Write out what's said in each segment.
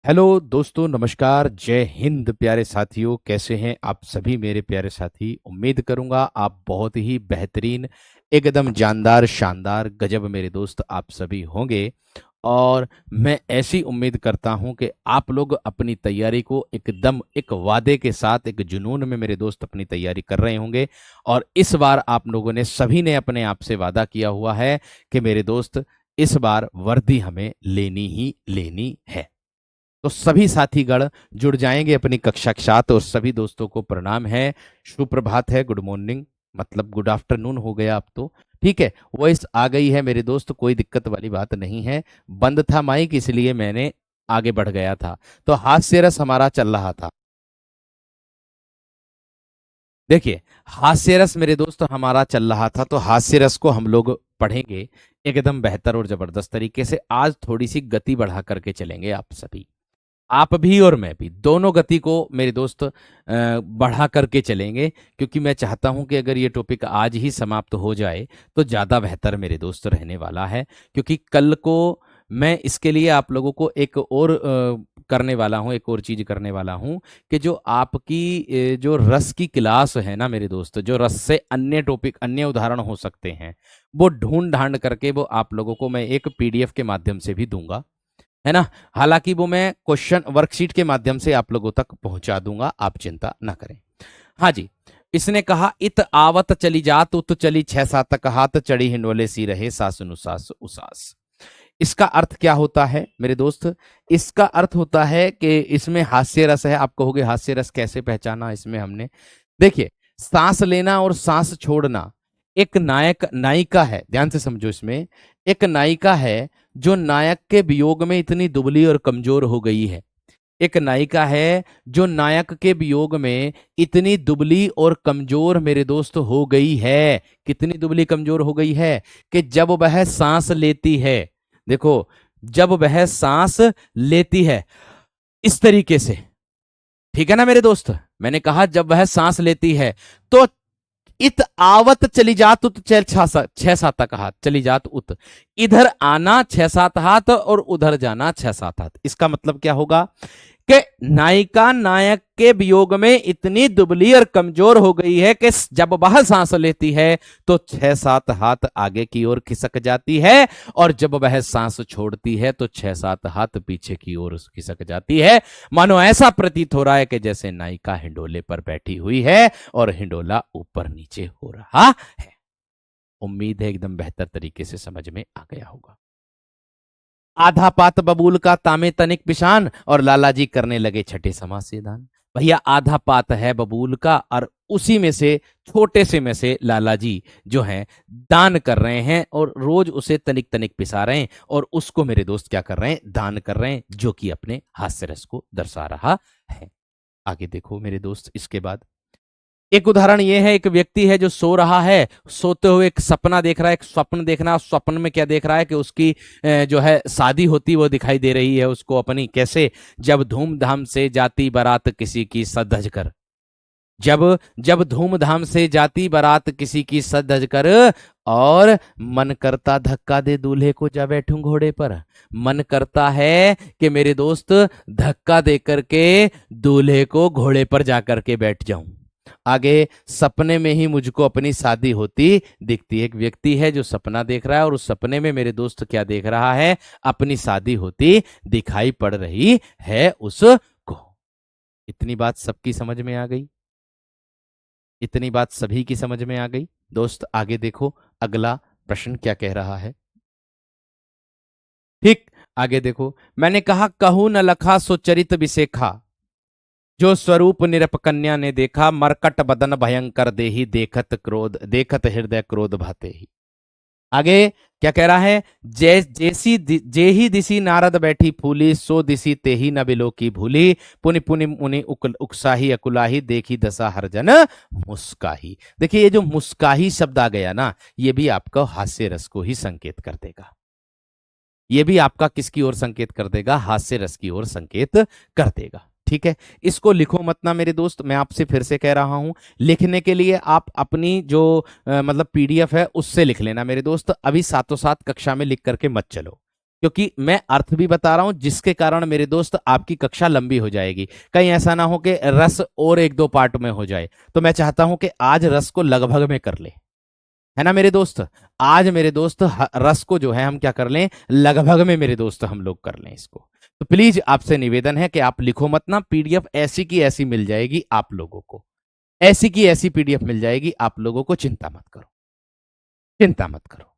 Hello दोस्तों, नमस्कार, जय हिंद प्यारे साथियों। कैसे हैं आप सभी मेरे प्यारे साथी? उम्मीद करूंगा आप बहुत ही बेहतरीन, एकदम जानदार, शानदार, गजब मेरे दोस्त आप सभी होंगे। और मैं ऐसी उम्मीद करता हूं कि आप लोग अपनी तैयारी को एकदम एक वादे के साथ, एक जुनून में मेरे दोस्त अपनी तैयारी कर रहे होंगे। और इस बार आप लोगों ने सभी ने अपने आप से वादा किया हुआ है कि मेरे दोस्त इस बार वर्दी हमें लेनी ही लेनी है। तो सभी साथीगण जुड़ जाएंगे अपनी कक्षा के साथ और सभी दोस्तों को प्रणाम है, सुप्रभात है, गुड मॉर्निंग, मतलब गुड आफ्टरनून हो गया अब तो। ठीक है, वॉइस आ गई है मेरे दोस्त, कोई दिक्कत वाली बात नहीं है। बंद था माइक इसलिए मैंने आगे बढ़ गया था। तो हास्य रस हमारा चल रहा था। देखिए, हास्य रस मेरे दोस्त हमारा चल रहा था, तो हास्य रस को हम लोग पढ़ेंगे एकदम बेहतर और जबरदस्त तरीके से। आज थोड़ी सी गति बढ़ा करके चलेंगे आप सभी, आप भी और मैं भी, दोनों गति को मेरे दोस्त बढ़ा करके चलेंगे। क्योंकि मैं चाहता हूं कि अगर ये टॉपिक आज ही समाप्त हो जाए तो ज़्यादा बेहतर मेरे दोस्त रहने वाला है। क्योंकि कल को मैं इसके लिए आप लोगों को एक और करने वाला हूं, एक और चीज़ करने वाला हूं कि जो आपकी जो रस की क्लास है ना मेरे दोस्त, जो रस से अन्य टॉपिक, अन्य उदाहरण हो सकते हैं, वो ढूंढ ढांड करके वो आप लोगों को मैं एक पीडीएफ के माध्यम से भी दूंगा, है ना। हालांकि वो मैं क्वेश्चन वर्कशीट के माध्यम से आप लोगों तक पहुंचा दूंगा, आप चिंता ना करें। हाँ जी, इसने कहा इत आवत चली जात उत चली छह सात हाथ चढ़ी हिंडोले सी रहे सास नुसास उसास। इसका अर्थ क्या होता है मेरे दोस्त? इसका अर्थ होता है कि इसमें हास्य रस है। आप कहोगे हास्य रस कैसे पहचाना इसमें हमने? देखिए, सांस लेना और सांस छोड़ना, एक नायक नायिका है, ध्यान से समझो। इसमें एक नायिका है जो नायक के वियोग में इतनी दुबली और कमजोर हो गई है। एक नायिका है जो नायक के वियोग में इतनी दुबली और कमजोर मेरे दोस्त हो गई है। कितनी दुबली कमजोर हो गई है कि जब वह सांस लेती है, देखो, जब वह सांस लेती है इस तरीके से, ठीक है ना मेरे दोस्त, मैंने कहा जब वह सांस लेती है तो इत आवत चली जात उत छह सात तक हाथ चली जात उत, इधर आना छह सात हाथ और उधर जाना छह सात हाथ। इसका मतलब क्या होगा कि नायिका नायक के वियोग में इतनी दुबली और कमजोर हो गई है कि जब वह सांस लेती है तो छह सात हाथ आगे की ओर खिसक जाती है, और जब वह सांस छोड़ती है तो छह सात हाथ पीछे की ओर खिसक जाती है। मानो ऐसा प्रतीत हो रहा है कि जैसे नायिका हिंडोले पर बैठी हुई है और हिंडोला ऊपर नीचे हो रहा है। उम्मीद है एकदम बेहतर तरीके से समझ में आ गया होगा। आधा पात बबूल का तामे तनिक पिशान और लाला जी करने लगे छठे समाज से दान। भैया, आधा पात है बबूल का और उसी में से, छोटे से में से लाला जी जो हैं दान कर रहे हैं और रोज उसे तनिक तनिक पिसा रहे हैं, और उसको मेरे दोस्त क्या कर रहे हैं? दान कर रहे हैं, जो कि अपने हास्य रस को दर्शा रहा है। आगे देखो मेरे दोस्त, इसके बाद एक उदाहरण ये है, एक व्यक्ति है जो सो रहा है, सोते हुए एक सपना देख रहा है। एक स्वप्न देखना, स्वप्न में क्या देख रहा है कि उसकी जो है शादी होती वो दिखाई दे रही है उसको अपनी। कैसे? जब धूमधाम से जाती बारात किसी की सज धज कर, जब जब धूमधाम से जाती बारात किसी की सज धज कर, और मन करता धक्का दे दूल्हे को जा बैठूं घोड़े पर। मन करता है कि मेरे दोस्त धक्का दे करके दूल्हे को घोड़े पर जाकर के बैठ जाऊं। आगे, सपने में ही मुझको अपनी शादी होती दिखती है। एक व्यक्ति है जो सपना देख रहा है और उस सपने में मेरे दोस्त क्या देख रहा है? अपनी शादी होती दिखाई पड़ रही है उसको। इतनी बात सबकी समझ में आ गई? इतनी बात सभी की समझ में आ गई? दोस्त आगे देखो, अगला प्रश्न क्या कह रहा है। ठीक, आगे देखो, मैंने कहा कहू न लखा सो चरित विसेखा, जो स्वरूप निरप कन्या ने देखा, मरकट बदन भयंकर देही, देखत क्रोध, देखत हृदय क्रोध भाते ही। आगे क्या कह रहा है? जे ही दिसी नारद बैठी फूली, सो दिसी ते ही न बिलो की भूली, पुनि पुनि मुनि उकसाही अकुलाही, देखी दशा हरजन मुस्काही। देखिए, ये जो मुस्काही शब्द आ गया ना, ये भी आपका हास्य रस को ही संकेत कर देगा। ये भी आपका किसकी ओर संकेत कर देगा? हास्य रस की ओर संकेत कर देगा। ठीक है, इसको लिखो मत ना मेरे दोस्त, मैं आपसे फिर से कह रहा हूं, लिखने के लिए आप अपनी जो मतलब पीडीएफ है उससे लिख लेना मेरे दोस्त। अभी साथों साथ कक्षा में लिख करके मत चलो। क्योंकि मैं अर्थ भी बता रहा हूं जिसके कारण मेरे दोस्त आपकी कक्षा लंबी हो जाएगी। कहीं ऐसा ना हो कि रस और एक दो पार्ट में हो जाए। तो मैं चाहता हूं कि आज रस को लगभग में कर ले, है ना मेरे दोस्त। आज मेरे दोस्त रस को जो है हम क्या कर लें, लगभग में मेरे दोस्त हम लोग कर लें इसको। तो प्लीज आपसे निवेदन है कि आप लिखो मत ना, पीडीएफ ऐसी की ऐसी मिल जाएगी आप लोगों को, ऐसी की ऐसी पीडीएफ मिल जाएगी आप लोगों को, चिंता मत करो, चिंता मत करो।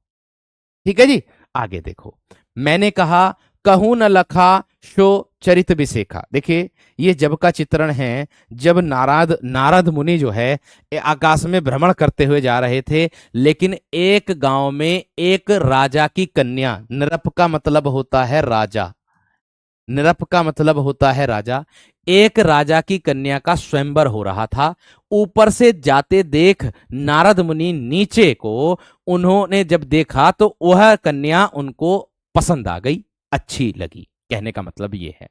ठीक है जी। आगे देखो, मैंने कहा कहूं न लखा शो चरित बिसेखा। देखिए ये जब का चित्रण है, जब नारद नारद मुनि जो है आकाश में भ्रमण करते हुए जा रहे थे, लेकिन एक गांव में एक राजा की कन्या, नृप का मतलब होता है राजा, नृप का मतलब होता है राजा, एक राजा की कन्या का स्वयंवर हो रहा था। ऊपर से जाते देख नारद मुनि नीचे को उन्होंने जब देखा तो वह कन्या उनको पसंद आ गई, अच्छी लगी, कहने का मतलब ये है।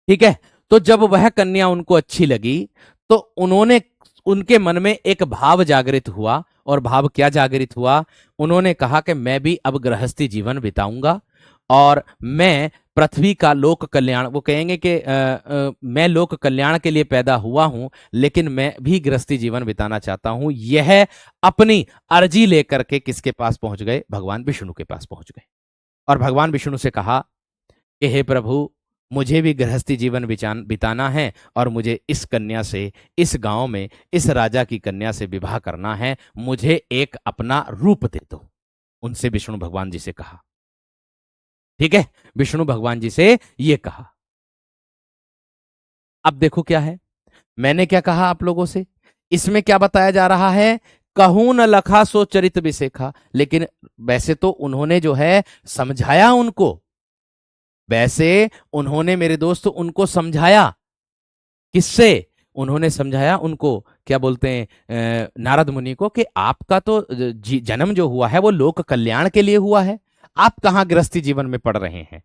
ठीक है। तो जब वह कन्या उनको अच्छी लगी तो उन्होंने, उनके मन में एक भाव जागृत हुआ। और भाव क्या जागृत हुआ, उन्होंने कहा कि मैं भी अब गृहस्थी जीवन बिताऊंगा और मैं पृथ्वी का लोक कल्याण, वो कहेंगे कि मैं लोक कल्याण के लिए पैदा हुआ हूं, लेकिन मैं भी गृहस्थी जीवन बिताना चाहता हूं। यह अपनी अर्जी लेकर के किसके पास पहुंच गए, भगवान विष्णु के पास पहुंच गए। और भगवान विष्णु से कहा कि हे प्रभु, मुझे भी गृहस्थी जीवन बिताना है और मुझे इस कन्या से, इस गांव में इस राजा की कन्या से विवाह करना है, मुझे एक अपना रूप दे दो। उनसे विष्णु भगवान जी से कहा। ठीक है, विष्णु भगवान जी से ये कहा। अब देखो क्या है, मैंने क्या कहा आप लोगों से, इसमें क्या बताया जा रहा है, कहूं न लखा सो चरित बिसेखा। लेकिन वैसे तो उन्होंने जो है समझाया उनको, वैसे उन्होंने मेरे दोस्त उनको समझाया, किससे, उन्होंने समझाया उनको, क्या बोलते हैं, नारद मुनि को, कि आपका तो जन्म जो हुआ है वो लोक कल्याण के लिए हुआ है, आप कहां गृहस्थी जीवन में पड़ रहे हैं,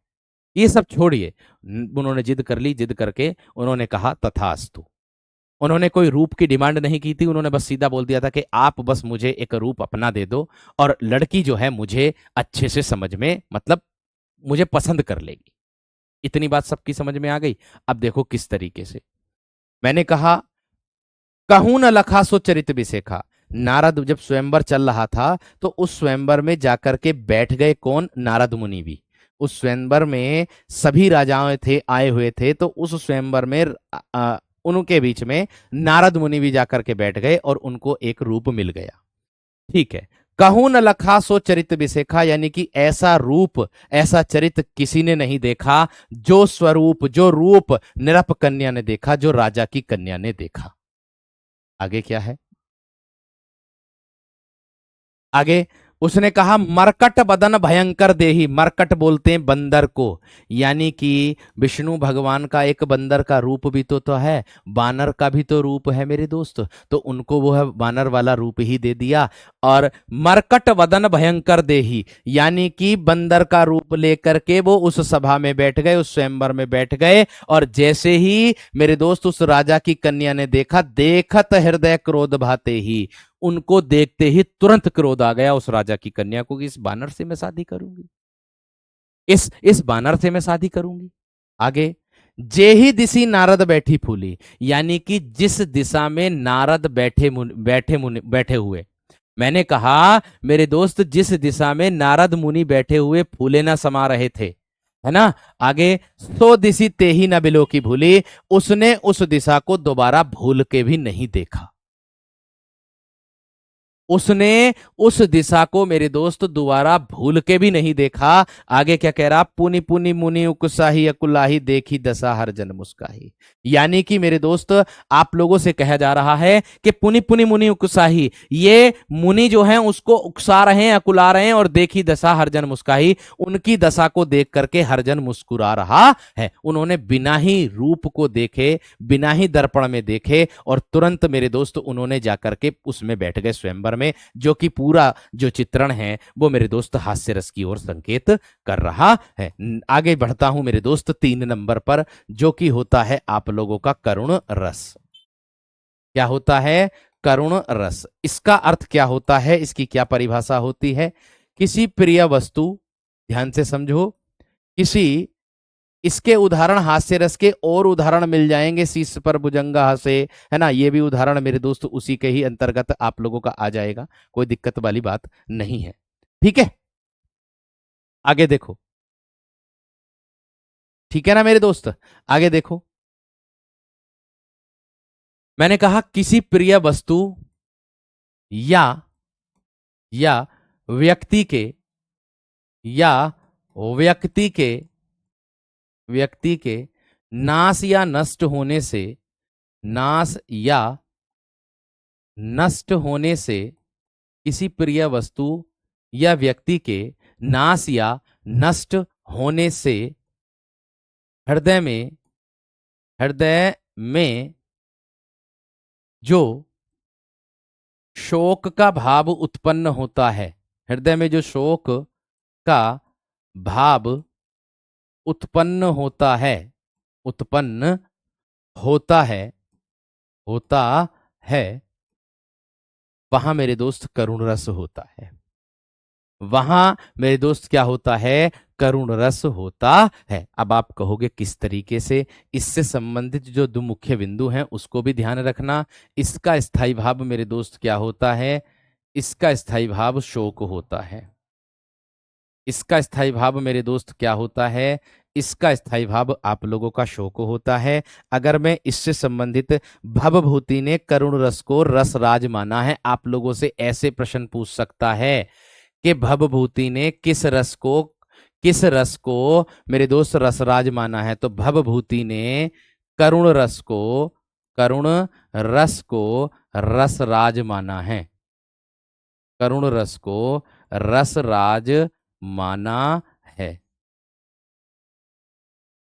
ये सब छोड़िए। उन्होंने जिद कर ली, जिद करके उन्होंने कहा तथास्तु। उन्होंने कोई रूप की डिमांड नहीं की थी, उन्होंने बस सीधा बोल दिया था कि आप बस मुझे एक रूप अपना दे दो और लड़की जो है मुझे अच्छे से समझ में, मतलब मुझे पसंद कर लेगी। इतनी बात सबकी समझ में आ गई। अब देखो किस तरीके से, मैंने कहा कहूं न लखा सो चरित बिसेखा। नारद जब स्वयंवर चल रहा था तो उस स्वयंवर में जाकर के बैठ गए कौन, नारद मुनि भी। उस स्वयंवर में सभी राजाओं थे, आए हुए थे, तो उस स्वयंवर में उनके बीच में नारद मुनि भी जाकर के बैठ गए और उनको एक रूप मिल गया। ठीक है, कहूं न लखा सो चरित बिसेखा, यानी कि ऐसा रूप, ऐसा चरित किसी ने नहीं देखा, जो स्वरूप, जो रूप निरप कन्या ने देखा, जो राजा की कन्या ने देखा। आगे क्या है, आगे उसने कहा मरकट बदन भयंकर देही। मरकट बोलते हैं बंदर को, यानी कि विष्णु भगवान का एक बंदर का रूप भी तो है, बानर का भी तो रूप है मेरे दोस्त, तो उनको वो है बानर वाला रूप ही दे दिया। और मरकट वदन भयंकर देही, यानी कि बंदर का रूप लेकर के वो उस सभा में बैठ गए, उस स्वयंवर में बैठ गए। और जैसे ही मेरे दोस्त उस राजा की कन्या ने देखा, देखत हृदय क्रोध भाते ही, उनको देखते ही तुरंत क्रोध आ गया उस राजा की कन्या को कि इस बानर से मैं शादी करूंगी, इस बानर से मैं शादी करूंगी। आगे, जे ही दिशी नारद बैठी फूली, यानी कि जिस दिशा में नारद बैठे हुए, मैंने कहा मेरे दोस्त जिस दिशा में नारद मुनि बैठे हुए फूले ना समा रहे थे, है ना, आगे सो दिशी ते ही न बिलो की भूली, उसने उस दिशा को दोबारा भूल के भी नहीं देखा, उसने उस दिशा को मेरे दोस्त दोबारा भूल के भी नहीं देखा। आगे क्या कह रहा, पुनि पुनि मुनि उकसाही अकुलाही देखी दशा हर जन मुस्काही, यानी कि मेरे दोस्त आप लोगों से कहा जा रहा है कि पुनि पुनि मुनि उकसाही, ये मुनि जो हैं उसको उकसा रहे हैं, अकुला रहे हैं, और देखी दशा हर जन मुस्काही, उनकी दशा को देख करके हर जन मुस्कुरा रहा है। उन्होंने बिना ही रूप को देखे, बिना ही दर्पण में देखे, और तुरंत मेरे दोस्त उन्होंने जाकर के उसमें बैठ गए स्वयंवर में, जो कि पूरा जो चित्रण है वो मेरे दोस्त हास्य रस की ओर संकेत कर रहा है। आगे बढ़ता हूं मेरे दोस्त 3 नंबर पर, जो कि होता है आप लोगों का करुण रस। क्या होता है, करुण रस। इसका अर्थ क्या होता है, इसकी क्या परिभाषा होती है, किसी प्रिय वस्तु ध्यान से समझो। किसी इसके उदाहरण हास्य रस के और उदाहरण मिल जाएंगे, शीश पर भुजंगा हंसे, है ना, ये भी उदाहरण मेरे दोस्त उसी के ही अंतर्गत आप लोगों का आ जाएगा, कोई दिक्कत वाली बात नहीं है। ठीक है, आगे देखो। ठीक है ना मेरे दोस्त, आगे देखो। मैंने कहा किसी प्रिय वस्तु या या व्यक्ति के या व्यक्ति के व्यक्ति के नाश या नष्ट होने से, नाश या नष्ट होने से, किसी प्रिय वस्तु या व्यक्ति के नाश या नष्ट होने से हृदय में जो शोक का भाव उत्पन्न होता है, हृदय में जो शोक का भाव उत्पन्न होता है, उत्पन्न होता है, होता है, वहां मेरे दोस्त करुण रस होता है। वहां मेरे दोस्त क्या होता है, करुण रस होता है। अब आप कहोगे किस तरीके से, इससे संबंधित जो दो मुख्य बिंदु हैं उसको भी ध्यान रखना। इसका स्थायी भाव मेरे दोस्त क्या होता है, इसका स्थायी भाव शोक होता है। इसका स्थायी भाव मेरे दोस्त क्या होता है, इसका स्थायी भाव आप लोगों का शोक होता है। अगर मैं इससे संबंधित भवभूति ने करुण रस को रसराज माना है, आप लोगों से ऐसे प्रश्न पूछ सकता है कि भवभूति ने किस रस को मेरे दोस्त रसराज माना है, तो भवभूति ने करुण रस को रसराज माना है, करुण रस को रसराज माना है।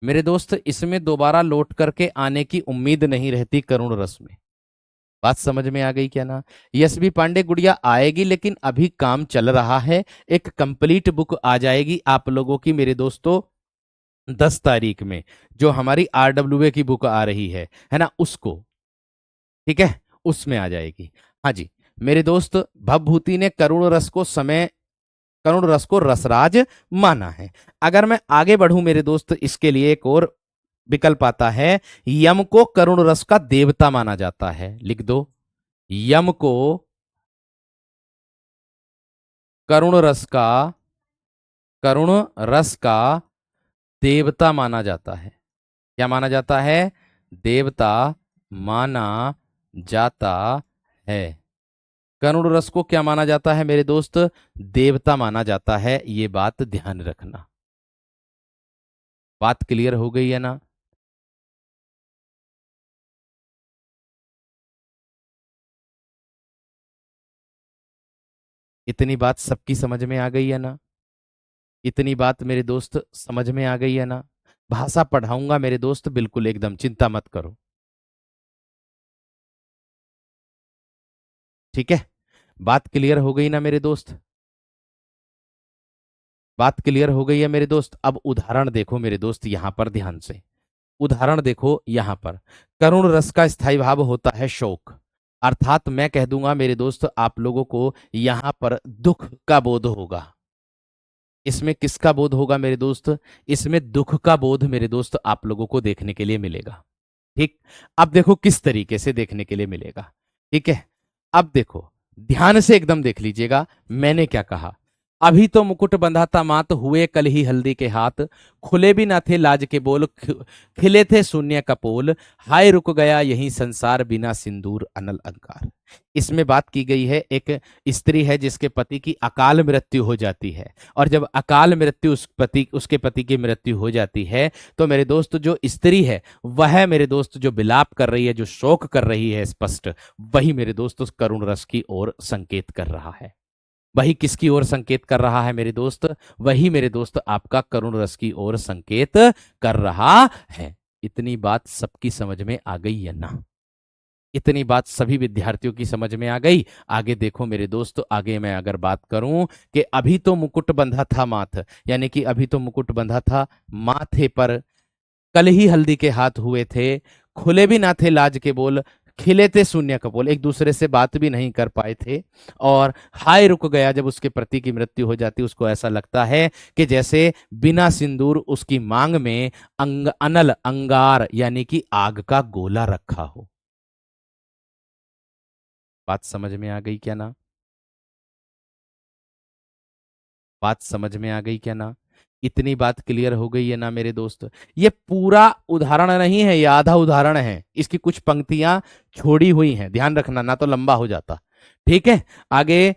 मेरे दोस्त इसमें दोबारा लौट करके आने की उम्मीद नहीं रहती करुण रस में। बात समझ में आ गई क्या ना। यस बी पांडे गुड़िया आएगी, लेकिन अभी काम चल रहा है, एक कंप्लीट बुक आ जाएगी आप लोगों की मेरे दोस्तों 10 तारीख में, जो हमारी RWA की बुक आ रही है ना, उसको, ठीक है, उसमें आ जाएगी। हाँ जी मेरे दोस्त, भवभूति ने करुण रस को रसराज माना है। अगर मैं आगे बढ़ूं मेरे दोस्त, इसके लिए एक और विकल्प आता है, यम को करुण रस का देवता माना जाता है। लिख दो, यम को करुण रस का देवता माना जाता है। क्या माना जाता है, देवता माना जाता है। करुण रस को क्या माना जाता है मेरे दोस्त, देवता माना जाता है। ये बात ध्यान रखना। बात क्लियर हो गई है ना। इतनी बात सबकी समझ में आ गई है ना। इतनी बात मेरे दोस्त समझ में आ गई है ना। भाषा पढ़ाऊंगा मेरे दोस्त, बिल्कुल एकदम चिंता मत करो। ठीक है, बात क्लियर हो गई ना मेरे दोस्त। बात क्लियर हो गई है मेरे दोस्त। अब उदाहरण देखो मेरे दोस्त, यहां पर ध्यान से उदाहरण देखो। यहां पर करुण रस का स्थायी भाव होता है शोक, अर्थात मैं कह दूंगा मेरे दोस्त आप लोगों को यहां पर दुख का बोध होगा। इसमें किसका बोध होगा मेरे दोस्त, इसमें दुख का बोध मेरे दोस्त आप लोगों को देखने के लिए मिलेगा। ठीक, अब देखो किस तरीके से देखने के लिए मिलेगा। ठीक है, अब देखो ध्यान से एकदम देख लीजिएगा मैंने क्या कहा। अभी तो मुकुट बंधा था मात, हुए कल ही हल्दी के हाथ, खुले भी ना थे लाज के बोल, खिले थे शून्य कपोल, हाय रुक गया यही संसार बिना सिंदूर अनल अंकार। इसमें बात की गई है, एक स्त्री है जिसके पति की अकाल मृत्यु हो जाती है, और जब अकाल मृत्यु उसके पति की मृत्यु हो जाती है, तो मेरे दोस्त जो स्त्री है वह मेरे दोस्त जो विलाप कर रही है, जो शोक कर रही है स्पष्ट, वही मेरे दोस्त उस करुण रस की ओर संकेत कर रहा है। वही किसकी ओर संकेत कर रहा है मेरे दोस्त, वही मेरे दोस्त आपका करुण रस की ओर संकेत कर रहा है। इतनी बात सबकी समझ में आ गई है ना। इतनी बात सभी विद्यार्थियों की समझ में आ गई। आगे देखो मेरे दोस्त, आगे मैं अगर बात करूं कि अभी तो मुकुट बंधा था माथ, यानी कि अभी तो मुकुट बंधा था माथे पर, कल ही हल्दी के हाथ हुए थे, खुले भी ना थे लाज के बोल, खिले थे शून्य कपोल, एक दूसरे से बात भी नहीं कर पाए थे। और हाय रुक गया जब उसके पति की मृत्यु हो जाती, उसको ऐसा लगता है कि जैसे बिना सिंदूर उसकी मांग में अनल अंगार यानी कि आग का गोला रखा हो। बात समझ में आ गई क्या ना? बात समझ में आ गई क्या ना? इतनी बात क्लियर हो गई है ना मेरे दोस्त? ये पूरा उदाहरण नहीं है, ये आधा उदाहरण है, इसकी कुछ पंक्तियां छोड़ी हुई हैं, ध्यान रखना ना तो लंबा हो जाता। ठीक है, आगे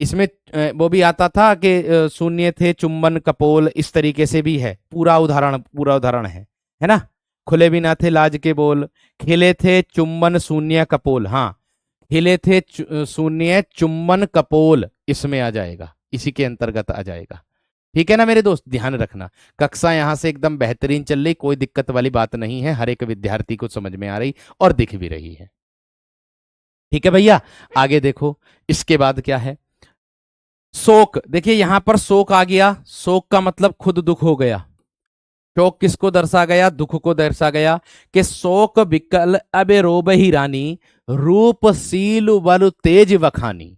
इसमें वो भी आता था कि शून्य थे चुंबन कपोल, इस तरीके से भी है, पूरा उदाहरण है ना। खुले भी ना थे लाज के बोल, खिले थे चुंबन शून्य कपोल, हाँ खिले थे शून्य चुंबन कपोल, इसमें आ जाएगा, इसी के अंतर्गत आ जाएगा। ठीक है ना मेरे दोस्त, ध्यान रखना। कक्षा यहां से एकदम बेहतरीन चल रही, कोई दिक्कत वाली बात नहीं है, हर एक विद्यार्थी को समझ में आ रही और दिख भी रही है। ठीक है भैया, आगे देखो इसके बाद क्या है। शोक, देखिए यहां पर शोक आ गया, शोक का मतलब खुद दुख हो गया। शोक किसको दर्शा गया? दुख को दर्शा गया कि शोक विकल अब रोब ही रानी, रूप सील बल तेज वखानी,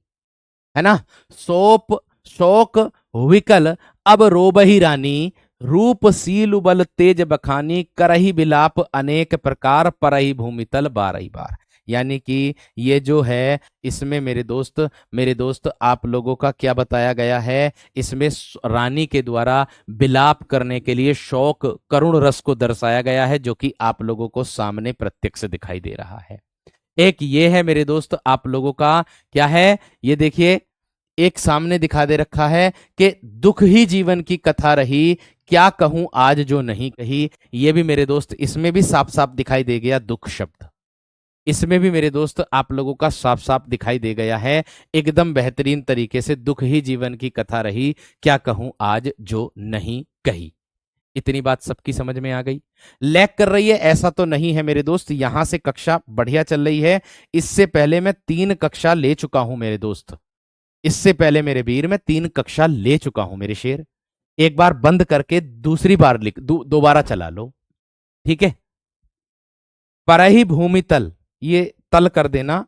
है ना। शोक शोक विकल अब रोबही रानी, रूप सील बल तेज बखानी, करही बिलाप अनेक प्रकार, परही भूमितल बारही बार। यानी कि ये जो है इसमें मेरे दोस्त आप लोगों का क्या बताया गया है, इसमें रानी के द्वारा बिलाप करने के लिए शोक करुण रस को दर्शाया गया है, जो कि आप लोगों को सामने प्रत्यक्ष दिखाई दे रहा है। एक ये है मेरे दोस्त आप लोगों का, क्या है ये देखिए, एक सामने दिखा दे रखा है कि दुख ही जीवन की कथा रही, क्या कहूं आज जो नहीं कही। ये भी मेरे दोस्त इसमें भी साफ साफ दिखाई दे गया दुख शब्द, इसमें भी मेरे दोस्त आप लोगों का साफ साफ दिखाई दे गया है एकदम बेहतरीन तरीके से, दुख ही जीवन की कथा रही, क्या कहूं आज जो नहीं कही। इतनी बात सबकी समझ में आ गई? लैग कर रही है ऐसा तो नहीं है मेरे दोस्त, यहां से कक्षा बढ़िया चल रही है। इससे पहले मैं 3 कक्षा ले चुका हूं मेरे दोस्त, इससे पहले मेरे वीर मैं 3 कक्षा ले चुका हूं मेरे शेर। एक बार बंद करके दूसरी बार दोबारा चला लो। ठीक है, परही भूमि तल, ये तल कर देना,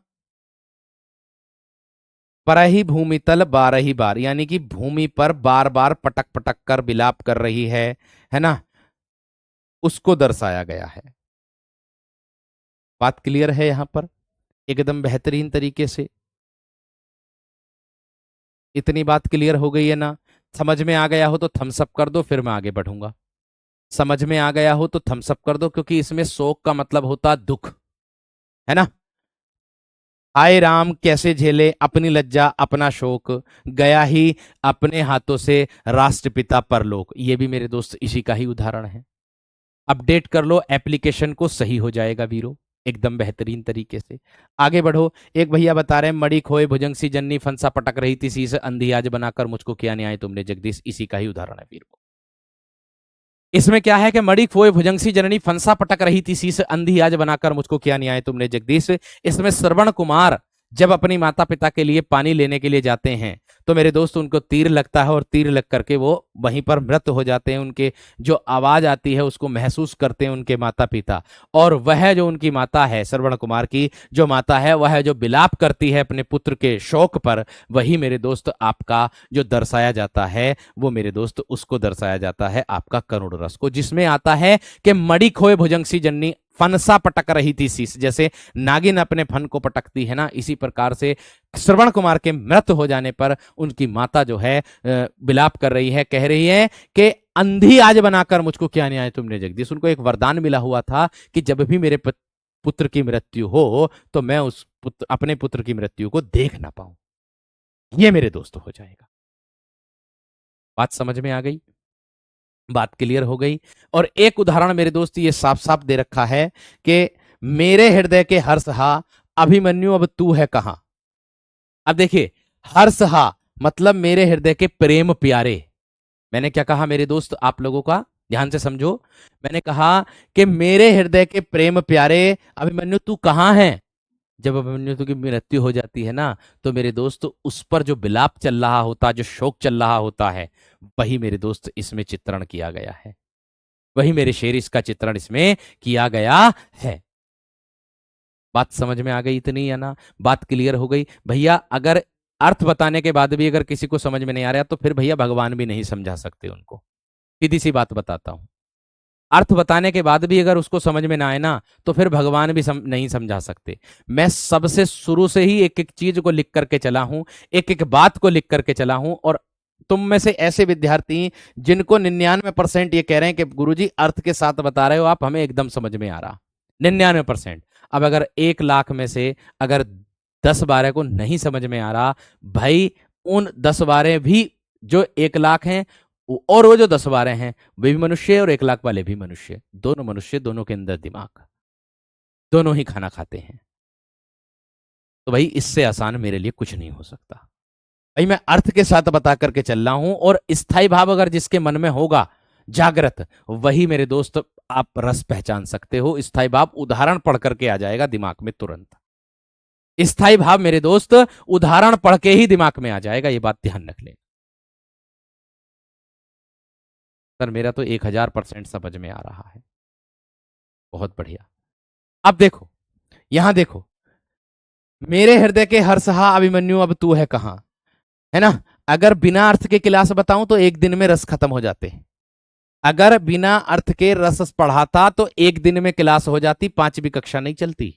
परही भूमि तल बारही बार, यानी कि भूमि पर बार बार पटक पटक कर बिलाप कर रही है ना, उसको दर्शाया गया है। बात क्लियर है यहां पर एकदम बेहतरीन तरीके से? इतनी बात क्लियर हो गई है ना? समझ में आ गया हो तो थम्स अप कर दो, फिर मैं आगे बढ़ूंगा। समझ में आ गया हो तो थम्स अप कर दो, क्योंकि इसमें शोक का मतलब होता दुख, है ना। हाय राम कैसे झेले अपनी लज्जा अपना शोक, गया ही अपने हाथों से राष्ट्रपिता परलोक। ये भी मेरे दोस्त इसी का ही उदाहरण है। अपडेट कर लो एप्लीकेशन को, सही हो जाएगा वीरो एकदम बेहतरीन तरीके से। आगे बढ़ो, एक भैया बता रहे हैं मड़ी खोए भुजंग सी जननी, फंसा पटक रही थी शीश, अंधी आज बनाकर मुझको किया न्याय तुमने जगदीश। इसी का ही उदाहरण है वीर को। इसमें क्या है कि मड़ी खोए भुजंगसी जननी, फंसा पटक रही थी शीश, अंधी आज बनाकर मुझको किया न्याय तुमने जगदीश। इसमें श्रवण कुमार जब अपनी माता पिता के लिए पानी लेने के लिए जाते हैं तो मेरे दोस्त उनको तीर लगता है, और तीर लग करके वो वहीं पर मृत हो जाते हैं। उनके जो आवाज आती है उसको महसूस करते हैं उनके माता पिता, और वह जो उनकी माता है श्रवण कुमार की जो माता है, वह जो बिलाप करती है अपने पुत्र के शोक पर, वही मेरे दोस्त आपका जो दर्शाया जाता है, वो मेरे दोस्त उसको दर्शाया जाता है आपका करुण रस को, जिसमें आता है कि मड़ी खोए भुजंगसी जननी, फनसा पटक रही थी शीश, जैसे नागिन अपने फन को पटकती है ना, इसी प्रकार से श्रवण कुमार के मृत हो जाने पर उनकी माता जो है बिलाप कर रही है, कह रही है कि अंधी आज बनाकर मुझको क्या न्याय तुमने जगदीश। उनको एक वरदान मिला हुआ था कि जब भी मेरे पुत्र की मृत्यु हो तो मैं अपने पुत्र की मृत्यु को देख ना पाऊं। ये मेरे दोस्त हो जाएगा। बात समझ में आ गई? बात क्लियर हो गई? और एक उदाहरण मेरे दोस्त ये साफ साफ दे रखा है कि मेरे हृदय के हर्ष हा, अभिमन्यु अब तू है कहां। अब देखिए, हर्ष हा मतलब मेरे हृदय के प्रेम प्यारे। मैंने क्या कहा मेरे दोस्त आप लोगों का, ध्यान से समझो। मैंने कहा कि मेरे हृदय के प्रेम प्यारे, अभिमन्यु तू कहां है। जब अभिमन्यु की मृत्यु हो जाती है ना, तो मेरे दोस्त उस पर जो बिलाप चल रहा होता, जो शोक चल रहा होता है, वही मेरे दोस्त इसमें चित्रण किया गया है, वही मेरे शेर इसका चित्रण इसमें किया गया है। बात समझ में आ गई इतनी या ना? बात क्लियर हो गई भैया? अगर अर्थ बताने के बाद भी अगर किसी को समझ में नहीं आ रहा तो फिर भैया भगवान भी नहीं समझा सकते उनको। सीधी सी बात बताता हूं, अर्थ बताने के बाद भी अगर उसको समझ में ना आए ना तो फिर भगवान भी नहीं समझा सकते। मैं सबसे शुरू से ही एक एक चीज को लिख करके चला हूं, एक एक बात को लिख करके चला हूं। और तुम में से ऐसे विद्यार्थी जिनको 99% ये कह रहे हैं कि गुरुजी अर्थ के साथ बता रहे हो आप, हमें एकदम समझ में आ रहा। 99%। अब अगर 1 लाख में से अगर 10-12 को नहीं समझ में आ रहा, भाई उन 10-12 भी जो 1 लाख हैं और वो जो 10-12 हैं वे भी मनुष्य और 1 लाख वाले भी मनुष्य, दोनों मनुष्य, दोनों के अंदर दिमाग, दोनों ही खाना खाते हैं। तो भाई इससे आसान मेरे लिए कुछ नहीं हो सकता। भाई मैं अर्थ के साथ बता करके चल रहा हूं, और स्थायी भाव अगर जिसके मन में होगा जागृत, वही मेरे दोस्त आप रस पहचान सकते हो। स्थायी भाव उदाहरण पढ़ करके आ जाएगा दिमाग में तुरंत। स्थायी भाव मेरे दोस्त उदाहरण पढ़ के ही दिमाग में आ जाएगा, ये बात ध्यान रख ले। सर मेरा तो 1000% समझ में आ रहा है। बहुत बढ़िया। अब देखो, यहां देखो, मेरे हृदय के हर्षहा अभिमन्यु अब तू है कहां, है ना? अगर बिना अर्थ के क्लास बताऊं तो एक दिन में रस खत्म हो जाते। अगर बिना अर्थ के रस पढ़ाता तो एक दिन में क्लास हो जाती, 5वीं कक्षा नहीं चलती।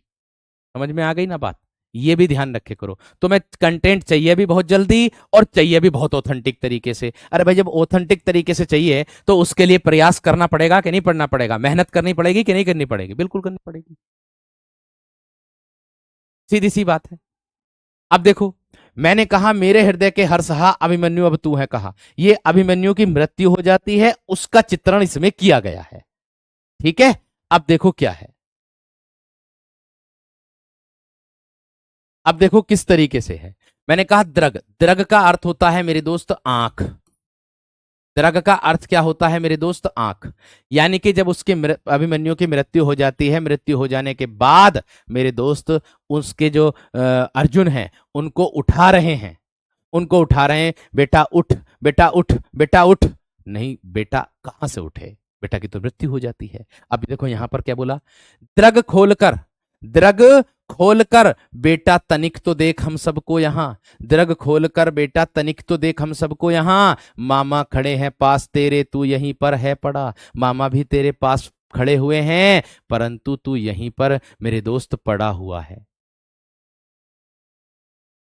समझ में आ गई ना बात? ये भी ध्यान रखे करो। तो मैं कंटेंट चाहिए भी बहुत जल्दी और चाहिए भी बहुत ऑथेंटिक तरीके से। अरे भाई जब ऑथेंटिक तरीके से चाहिए तो उसके लिए प्रयास करना पड़ेगा कि नहीं पढ़ना पड़ेगा? मेहनत करनी पड़ेगी कि नहीं करनी पड़ेगी? बिल्कुल करनी पड़ेगी, सीधी सी बात है। अब देखो, मैंने कहा मेरे हृदय के हर्षहा अभिमन्यु अब तू है कहा, ये अभिमन्यु की मृत्यु हो जाती है, उसका चित्रण इसमें किया गया है। ठीक है, अब देखो क्या है, अब देखो किस तरीके से है। मैंने कहा द्रग, द्रग का अर्थ होता है मेरे दोस्त आंख। द्रग का अर्थ क्या होता है मेरे दोस्त? आंख। यानी कि जब उसके अभिमन्यु की मृत्यु हो जाती है, मृत्यु हो जाने के बाद मेरे दोस्त उसके जो अर्जुन हैं उनको उठा रहे हैं, उनको उठा रहे हैं, बेटा उठ, बेटा उठ, बेटा उठ। नहीं बेटा कहां से उठे, बेटा की तो मृत्यु हो जाती है। अब देखो यहां पर क्या बोला, द्रग खोलकर, द्रग खोलकर बेटा तनिक तो देख हम सबको यहां, द्रग खोलकर बेटा तनिक तो देख हम सबको यहां, मामा खड़े हैं पास तेरे तू यहीं पर है पड़ा, मामा भी तेरे पास खड़े हुए हैं परंतु तू यहीं पर मेरे दोस्त पड़ा हुआ है।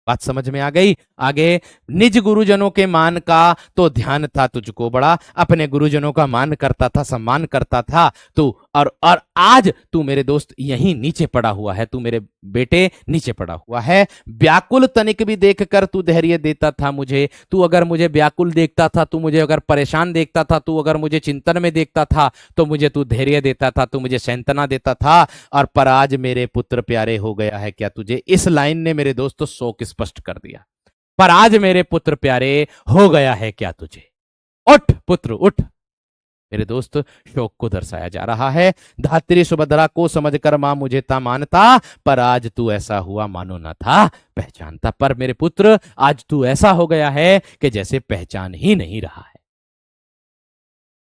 बात समझ में आ गई? आगे, निज गुरुजनों के मान का तो ध्यान था तुझको बड़ा, अपने गुरुजनों का मान करता था, सम्मान करता था तू, और आज तू मेरे दोस्त यहीं नीचे पड़ा हुआ है, तू मेरे बेटे नीचे पड़ा हुआ है। व्याकुल तनिक भी देखकर तू धैर्य देता था मुझे, तू अगर मुझे व्याकुल देखता था, तू मुझे अगर परेशान देखता था, तू अगर मुझे चिंतन में देखता था तो मुझे तू धैर्य देता था, तू मुझे सांत्वना देता था। और पर आज मेरे पुत्र प्यारे हो गया है क्या तुझे? इस लाइन ने मेरे दोस्तों शोक स्पष्ट कर दिया। पर आज मेरे पुत्र प्यारे हो गया है क्या तुझे? उठ पुत्र उठ। मेरे दोस्त शोक को दर्शाया जा रहा है। धात्री सुभद्रा को समझकर मां मुझे था मानता, पर आज तू ऐसा हुआ मानो न था पहचानता। पर मेरे पुत्र आज तू ऐसा हो गया है कि जैसे पहचान ही नहीं रहा है।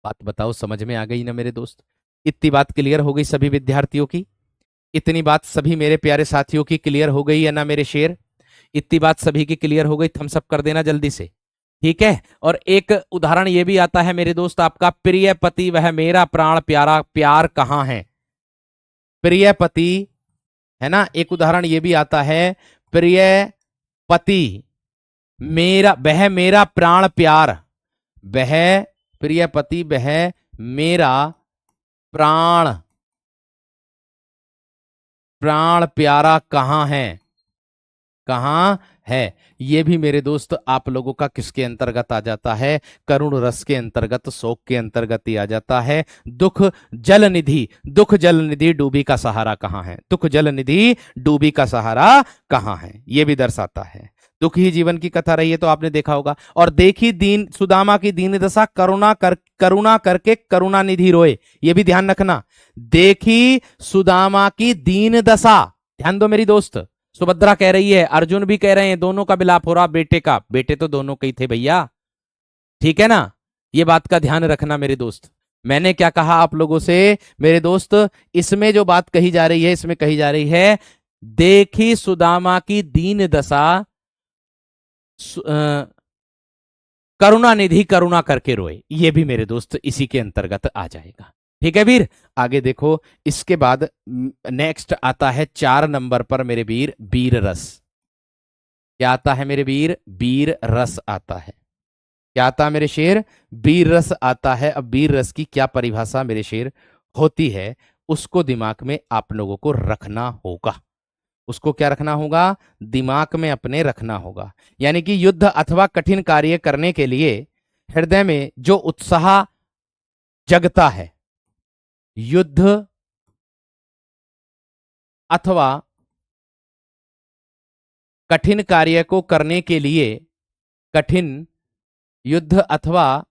बात बताओ समझ में आ गई ना मेरे दोस्त? इतनी बात क्लियर हो गई सभी विद्यार्थियों की? इतनी बात सभी मेरे प्यारे साथियों की क्लियर हो गई है ना मेरे शेर? इतनी बात सभी की क्लियर हो गई? थम्स अप कर देना जल्दी से, ठीक है? और एक उदाहरण ये भी आता है मेरे दोस्त आपका, प्रिय पति वह मेरा प्राण प्यारा, प्यार कहां है? प्रिय पति, है ना? एक उदाहरण ये भी आता है, प्रिय पति मेरा, वह मेरा प्राण प्यार, वह प्रिय पति वह मेरा प्राण, प्राण प्यारा कहां है, कहां है? ये भी मेरे दोस्त आप लोगों का किसके अंतर्गत आ जाता है? करुण रस के अंतर्गत, शोक के अंतर्गत ही आ जाता है। दुख जल निधि, दुख जल निधि डूबी का सहारा कहां है? दुख जल निधि डूबी का सहारा कहां है? ये भी दर्शाता है। दुख ही जीवन की कथा रही है तो आपने देखा होगा। और देखी दीन सुदामा की दीन दशा, करुणा करके करुणा निधि रोए, ये भी ध्यान रखना। देखी सुदामा की दीन दशा, ध्यान दो मेरी दोस्त। सुभद्रा कह रही है, अर्जुन भी कह रहे हैं, दोनों का विलाप हो रहा बेटे का। बेटे तो दोनों के ही थे भैया, ठीक है ना? ये बात का ध्यान रखना मेरे दोस्त। मैंने क्या कहा आप लोगों से मेरे दोस्त? इसमें जो बात कही जा रही है, इसमें कही जा रही है देखी सुदामा की दीन दशा, करुणा निधि करुणा करके रोए, ये भी मेरे दोस्त इसी के अंतर्गत आ जाएगा। ठीक है वीर, आगे देखो। इसके बाद नेक्स्ट आता है 4 नंबर पर मेरे वीर, वीर रस। क्या आता है मेरे वीर? वीर रस आता है। क्या आता है मेरे शेर? वीर रस आता है। अब वीर रस की क्या परिभाषा मेरे शेर होती है, उसको दिमाग में आप लोगों को रखना होगा। उसको क्या रखना होगा? दिमाग में अपने रखना होगा। यानी कि युद्ध अथवा कठिन कार्य करने के लिए हृदय में जो उत्साह जगता है, युद्ध अथवा कठिन कार्य को करने के लिए, कठिन युद्ध अथवा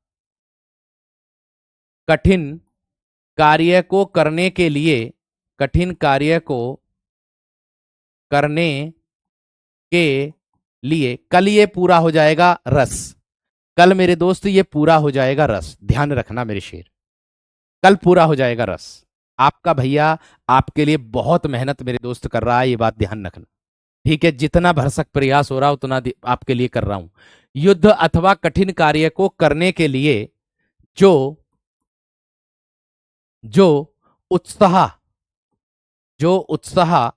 कठिन कार्य को करने के लिए, कठिन कार्य को करने के लिए, कल ये पूरा हो जाएगा रस। कल मेरे दोस्त ये पूरा हो जाएगा रस, ध्यान रखना मेरे शेर, कल पूरा हो जाएगा रस। आपका भैया आपके लिए बहुत मेहनत मेरे दोस्त कर रहा है, ये बात ध्यान रखना। ठीक है, जितना भरसक प्रयास हो रहा उतना आपके लिए कर रहा हूं। युद्ध अथवा कठिन कार्य को करने के लिए जो जो उत्साह जो उत्साह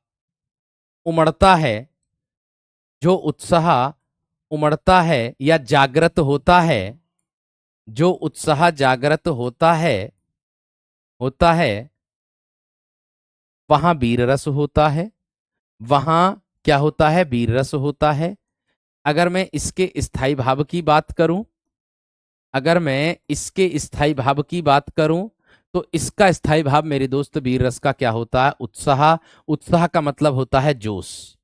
उमड़ता है, जो उत्साह उमड़ता है या जागृत होता है, जो उत्साह जागृत होता है वहां वीर रस होता है। वहां क्या होता है? वीर रस होता है। अगर मैं इसके स्थायी भाव की बात करूं, अगर मैं इसके स्थायी भाव की बात करूं, तो इसका स्थायी भाव मेरे दोस्त वीर रस का क्या होता है? उत्साह। उत्साह का मतलब होता है जोश।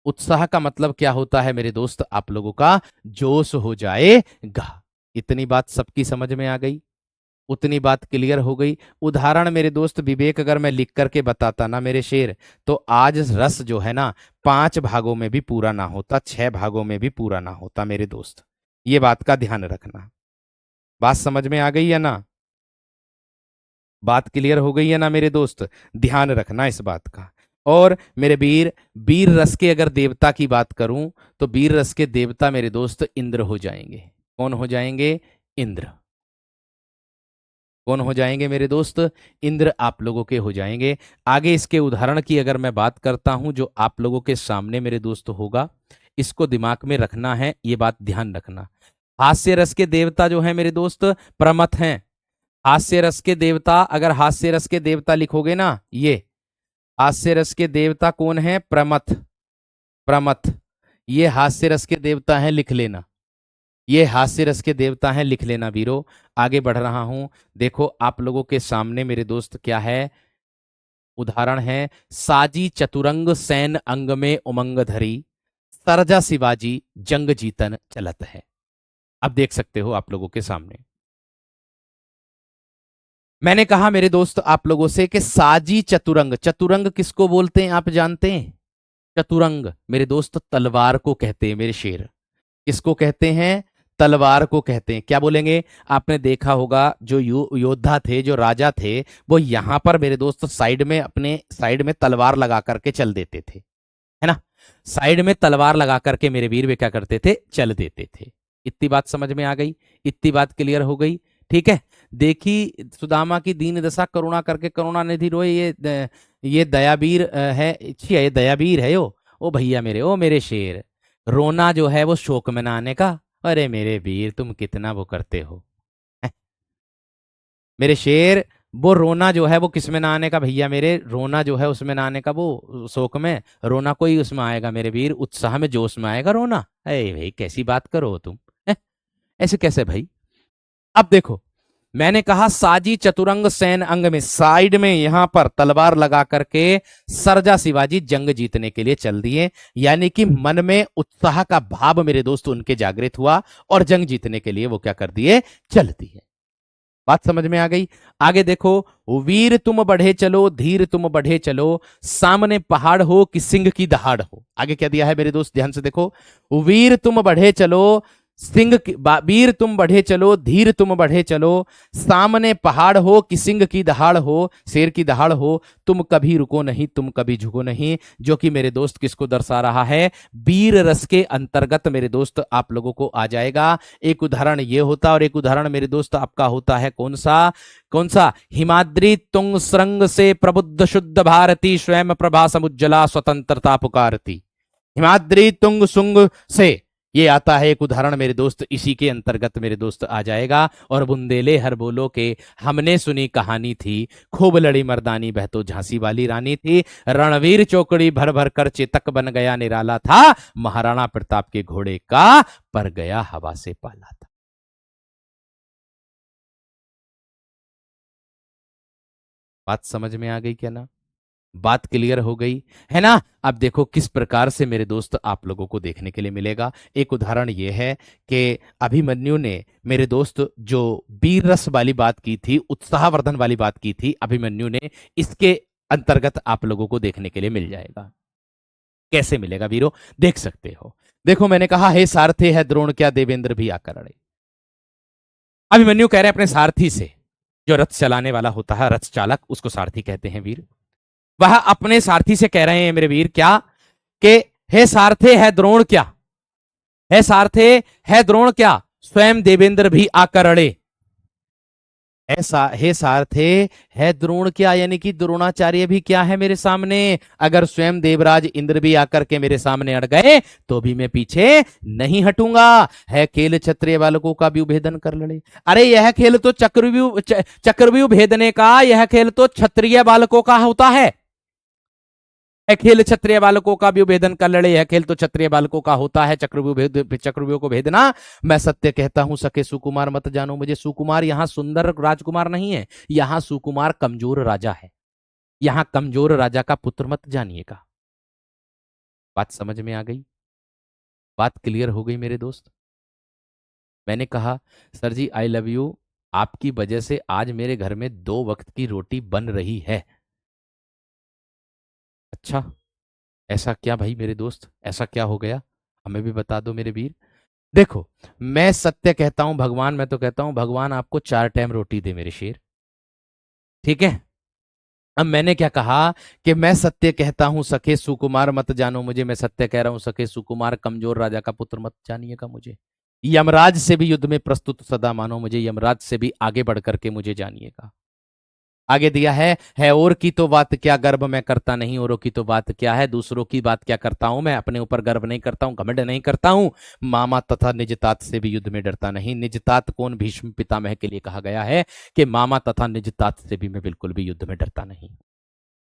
उत्साह का मतलब क्या होता है मेरे दोस्त? आप लोगों का जोश हो जाएगा। इतनी बात सबकी समझ में आ गई? उतनी बात क्लियर हो गई? उदाहरण मेरे दोस्त विवेक अगर मैं लिख करके बताता ना मेरे शेर, तो आज रस जो है ना 5 भागों में भी पूरा ना होता, 6 भागों में भी पूरा ना होता मेरे दोस्त। ये बात का ध्यान रखना। बात समझ में आ गई है ना? बात क्लियर हो गई है ना मेरे दोस्त? ध्यान रखना इस बात का। और मेरे वीर, वीर रस के अगर देवता की बात करूं, तो वीर रस के देवता मेरे दोस्त इंद्र हो जाएंगे। कौन हो जाएंगे? इंद्र। कौन हो जाएंगे मेरे दोस्त? इंद्र आप लोगों के हो जाएंगे। आगे इसके उदाहरण की अगर मैं बात करता हूं, जो आप लोगों के सामने मेरे दोस्त होगा, इसको दिमाग में रखना है, ये बात ध्यान रखना। हास्य रस के देवता जो है मेरे दोस्त प्रमथ हैं। हास्य रस के देवता, अगर हास्य रस के देवता लिखोगे ना, ये हास्य रस के देवता कौन है? प्रमथ। प्रमथ, ये हास्य रस के देवता हैं, लिख लेना। ये हास्य रस के देवता हैं, लिख लेना वीरो। आगे बढ़ रहा हूं, देखो आप लोगों के सामने मेरे दोस्त क्या है? उदाहरण है, साजी चतुरंग सैन अंग में उमंग धरी, सरजा शिवाजी जंग जीतन चलत है। अब देख सकते हो आप लोगों के सामने, मैंने कहा मेरे दोस्त आप लोगों से कि साजी चतुरंग, चतुरंग किसको बोलते हैं आप जानते हैं? चतुरंग मेरे दोस्त तलवार को कहते हैं मेरे शेर। किसको कहते हैं? तलवार को कहते हैं। क्या बोलेंगे? आपने देखा होगा जो योद्धा थे, जो राजा थे, वो यहां पर मेरे दोस्त साइड में, अपने साइड में तलवार लगा करके चल देते थे, है ना? साइड में तलवार लगा करके मेरे वीर वे क्या करते थे? चल देते थे। इतनी बात समझ में आ गई? इतनी बात क्लियर हो गई? ठीक है। देखी सुदामा की दीन दशा करुणा करके करुणा निधि रोए, ये दयावीर है। अच्छी है, ये दयावीर है। ओ भैया मेरे, ओ मेरे शेर, रोना जो है वो शोक मनाने का। अरे मेरे वीर तुम कितना वो करते हो मेरे शेर। वो रोना जो है वो किस में ना आने का भैया मेरे? रोना जो है उसमें ना आने का, वो शोक में। रोना कोई उसमें आएगा मेरे वीर, उत्साह में जोश में आएगा रोना। अरे भाई कैसी बात करो तुम, ऐसे कैसे भाई? अब देखो, मैंने कहा साजी चतुरंग सैन अंग में, साइड में यहां पर तलवार लगा करके सरजा शिवाजी जंग जीतने के लिए चल दिए। यानी कि मन में उत्साह का भाव मेरे दोस्त उनके जागृत हुआ और जंग जीतने के लिए वो क्या कर दिए? चल दिए। बात समझ में आ गई? आगे देखो, वीर तुम बढ़े चलो, धीर तुम बढ़े चलो, सामने पहाड़ हो कि सिंह की दहाड़ हो। आगे क्या दिया है मेरे दोस्त? ध्यान से देखो, वीर तुम बढ़े चलो, वीर तुम बढ़े चलो, धीर तुम बढ़े चलो, सामने पहाड़ हो कि सिंह की दहाड़ हो, शेर की दहाड़ हो, तुम कभी रुको नहीं, तुम कभी झुको नहीं। जो कि मेरे दोस्त किसको दर्शा रहा है? वीर रस के अंतर्गत मेरे दोस्त आप लोगों को आ जाएगा। एक उदाहरण ये होता और एक उदाहरण मेरे दोस्त आपका होता है कौन सा? कौन सा? हिमाद्री तुंग श्रृंग से प्रबुद्ध शुद्ध भारती, स्वयं प्रभा समुज्जला स्वतंत्रता पुकारती। हिमाद्री तुंग सुंग से ये आता है एक उदाहरण मेरे दोस्त, इसी के अंतर्गत मेरे दोस्त आ जाएगा। और बुंदेले हर बोलो के हमने सुनी कहानी थी, खूब लड़ी मर्दानी बह तो झांसी वाली रानी थी, रणवीर चौकड़ी भर भर कर चेतक बन गया निराला था, महाराणा प्रताप के घोड़े का पर गया हवा से पाला था। बात समझ में आ गई क्या ना? बात क्लियर हो गई है ना? अब देखो किस प्रकार से मेरे दोस्त आप लोगों को देखने के लिए मिलेगा। एक उदाहरण यह है कि अभिमन्यु ने मेरे दोस्त जो वीर रस वाली बात की थी, उत्साहवर्धन वाली बात की थी, अभिमन्यु ने इसके अंतर्गत आप लोगों को देखने के लिए मिल जाएगा। कैसे मिलेगा वीरो? देख सकते हो। देखो मैंने कहा हे सारथे है द्रोण क्या देवेंद्र भी आकर अड़े। अभिमन्यु कह रहे हैं अपने सारथी से, जो रथ चलाने वाला होता है, रथ चालक, उसको सारथी कहते हैं वीर। वह अपने सारथी से कह रहे हैं मेरे वीर क्या? कि हे सारथे है द्रोण क्या, है सारथे है द्रोण क्या, स्वयं देवेंद्र भी आकर अड़े। ऐसा हे सारथे है द्रोण क्या, यानी कि द्रोणाचार्य भी क्या है मेरे सामने। अगर स्वयं देवराज इंद्र भी आकर के मेरे सामने अड़ गए तो भी मैं पीछे नहीं हटूंगा। है खेल क्षत्रिय बालकों का भी भेदन कर लड़े। अरे यह खेल तो चक्रव्यूह भेदने का, यह खेल तो क्षत्रिय बालकों का होता है। खेल क्षत्रिय बालकों का भी भेदन कर लड़े, यह खेल तो क्षत्रिय बालकों का होता है, चक्रव्यूह को भेदना। मैं सत्य कहता हूं सके सुकुमार मत जानो मुझे। सुकुमार यहां सुंदर राजकुमार नहीं है, यहां सुकुमार कमजोर राजा है। यहां कमजोर राजा का पुत्र मत जानिएगा। बात समझ में आ गई? बात क्लियर हो गई मेरे दोस्त? मैंने कहा sir ji I love you, आपकी वजह से आज मेरे घर में 2 वक्त की रोटी बन रही है। अच्छा, ऐसा क्या भाई मेरे दोस्त, ऐसा क्या हो गया? हमें भी बता दो मेरे वीर। देखो मैं सत्य कहता हूं भगवान, मैं तो कहता हूं भगवान आपको 4 टाइम रोटी दे मेरे शेर। ठीक है? अब मैंने क्या कहा कि मैं सत्य कहता हूं सखे सुकुमार मत जानो मुझे। मैं सत्य कह रहा हूं सखे सुकुमार, कमजोर राजा का पुत्र मत जानिएगा मुझे। यमराज से भी युद्ध में प्रस्तुत सदा मानो मुझे, यमराज से भी आगे बढ़ करके मुझे जानिएगा। आगे दिया है और की तो बात क्या गर्व मैं करता नहीं, औरों की तो बात क्या है, दूसरों की बात क्या करता हूं मैं, अपने ऊपर गर्व नहीं करता हूं, घमंड नहीं करता हूं। मामा तथा निजतात से भी युद्ध में डरता नहीं। निजतात कौन? भीष्म पितामह के लिए कहा गया है कि मामा तथा निजतात से भी मैं बिल्कुल भी युद्ध में डरता नहीं,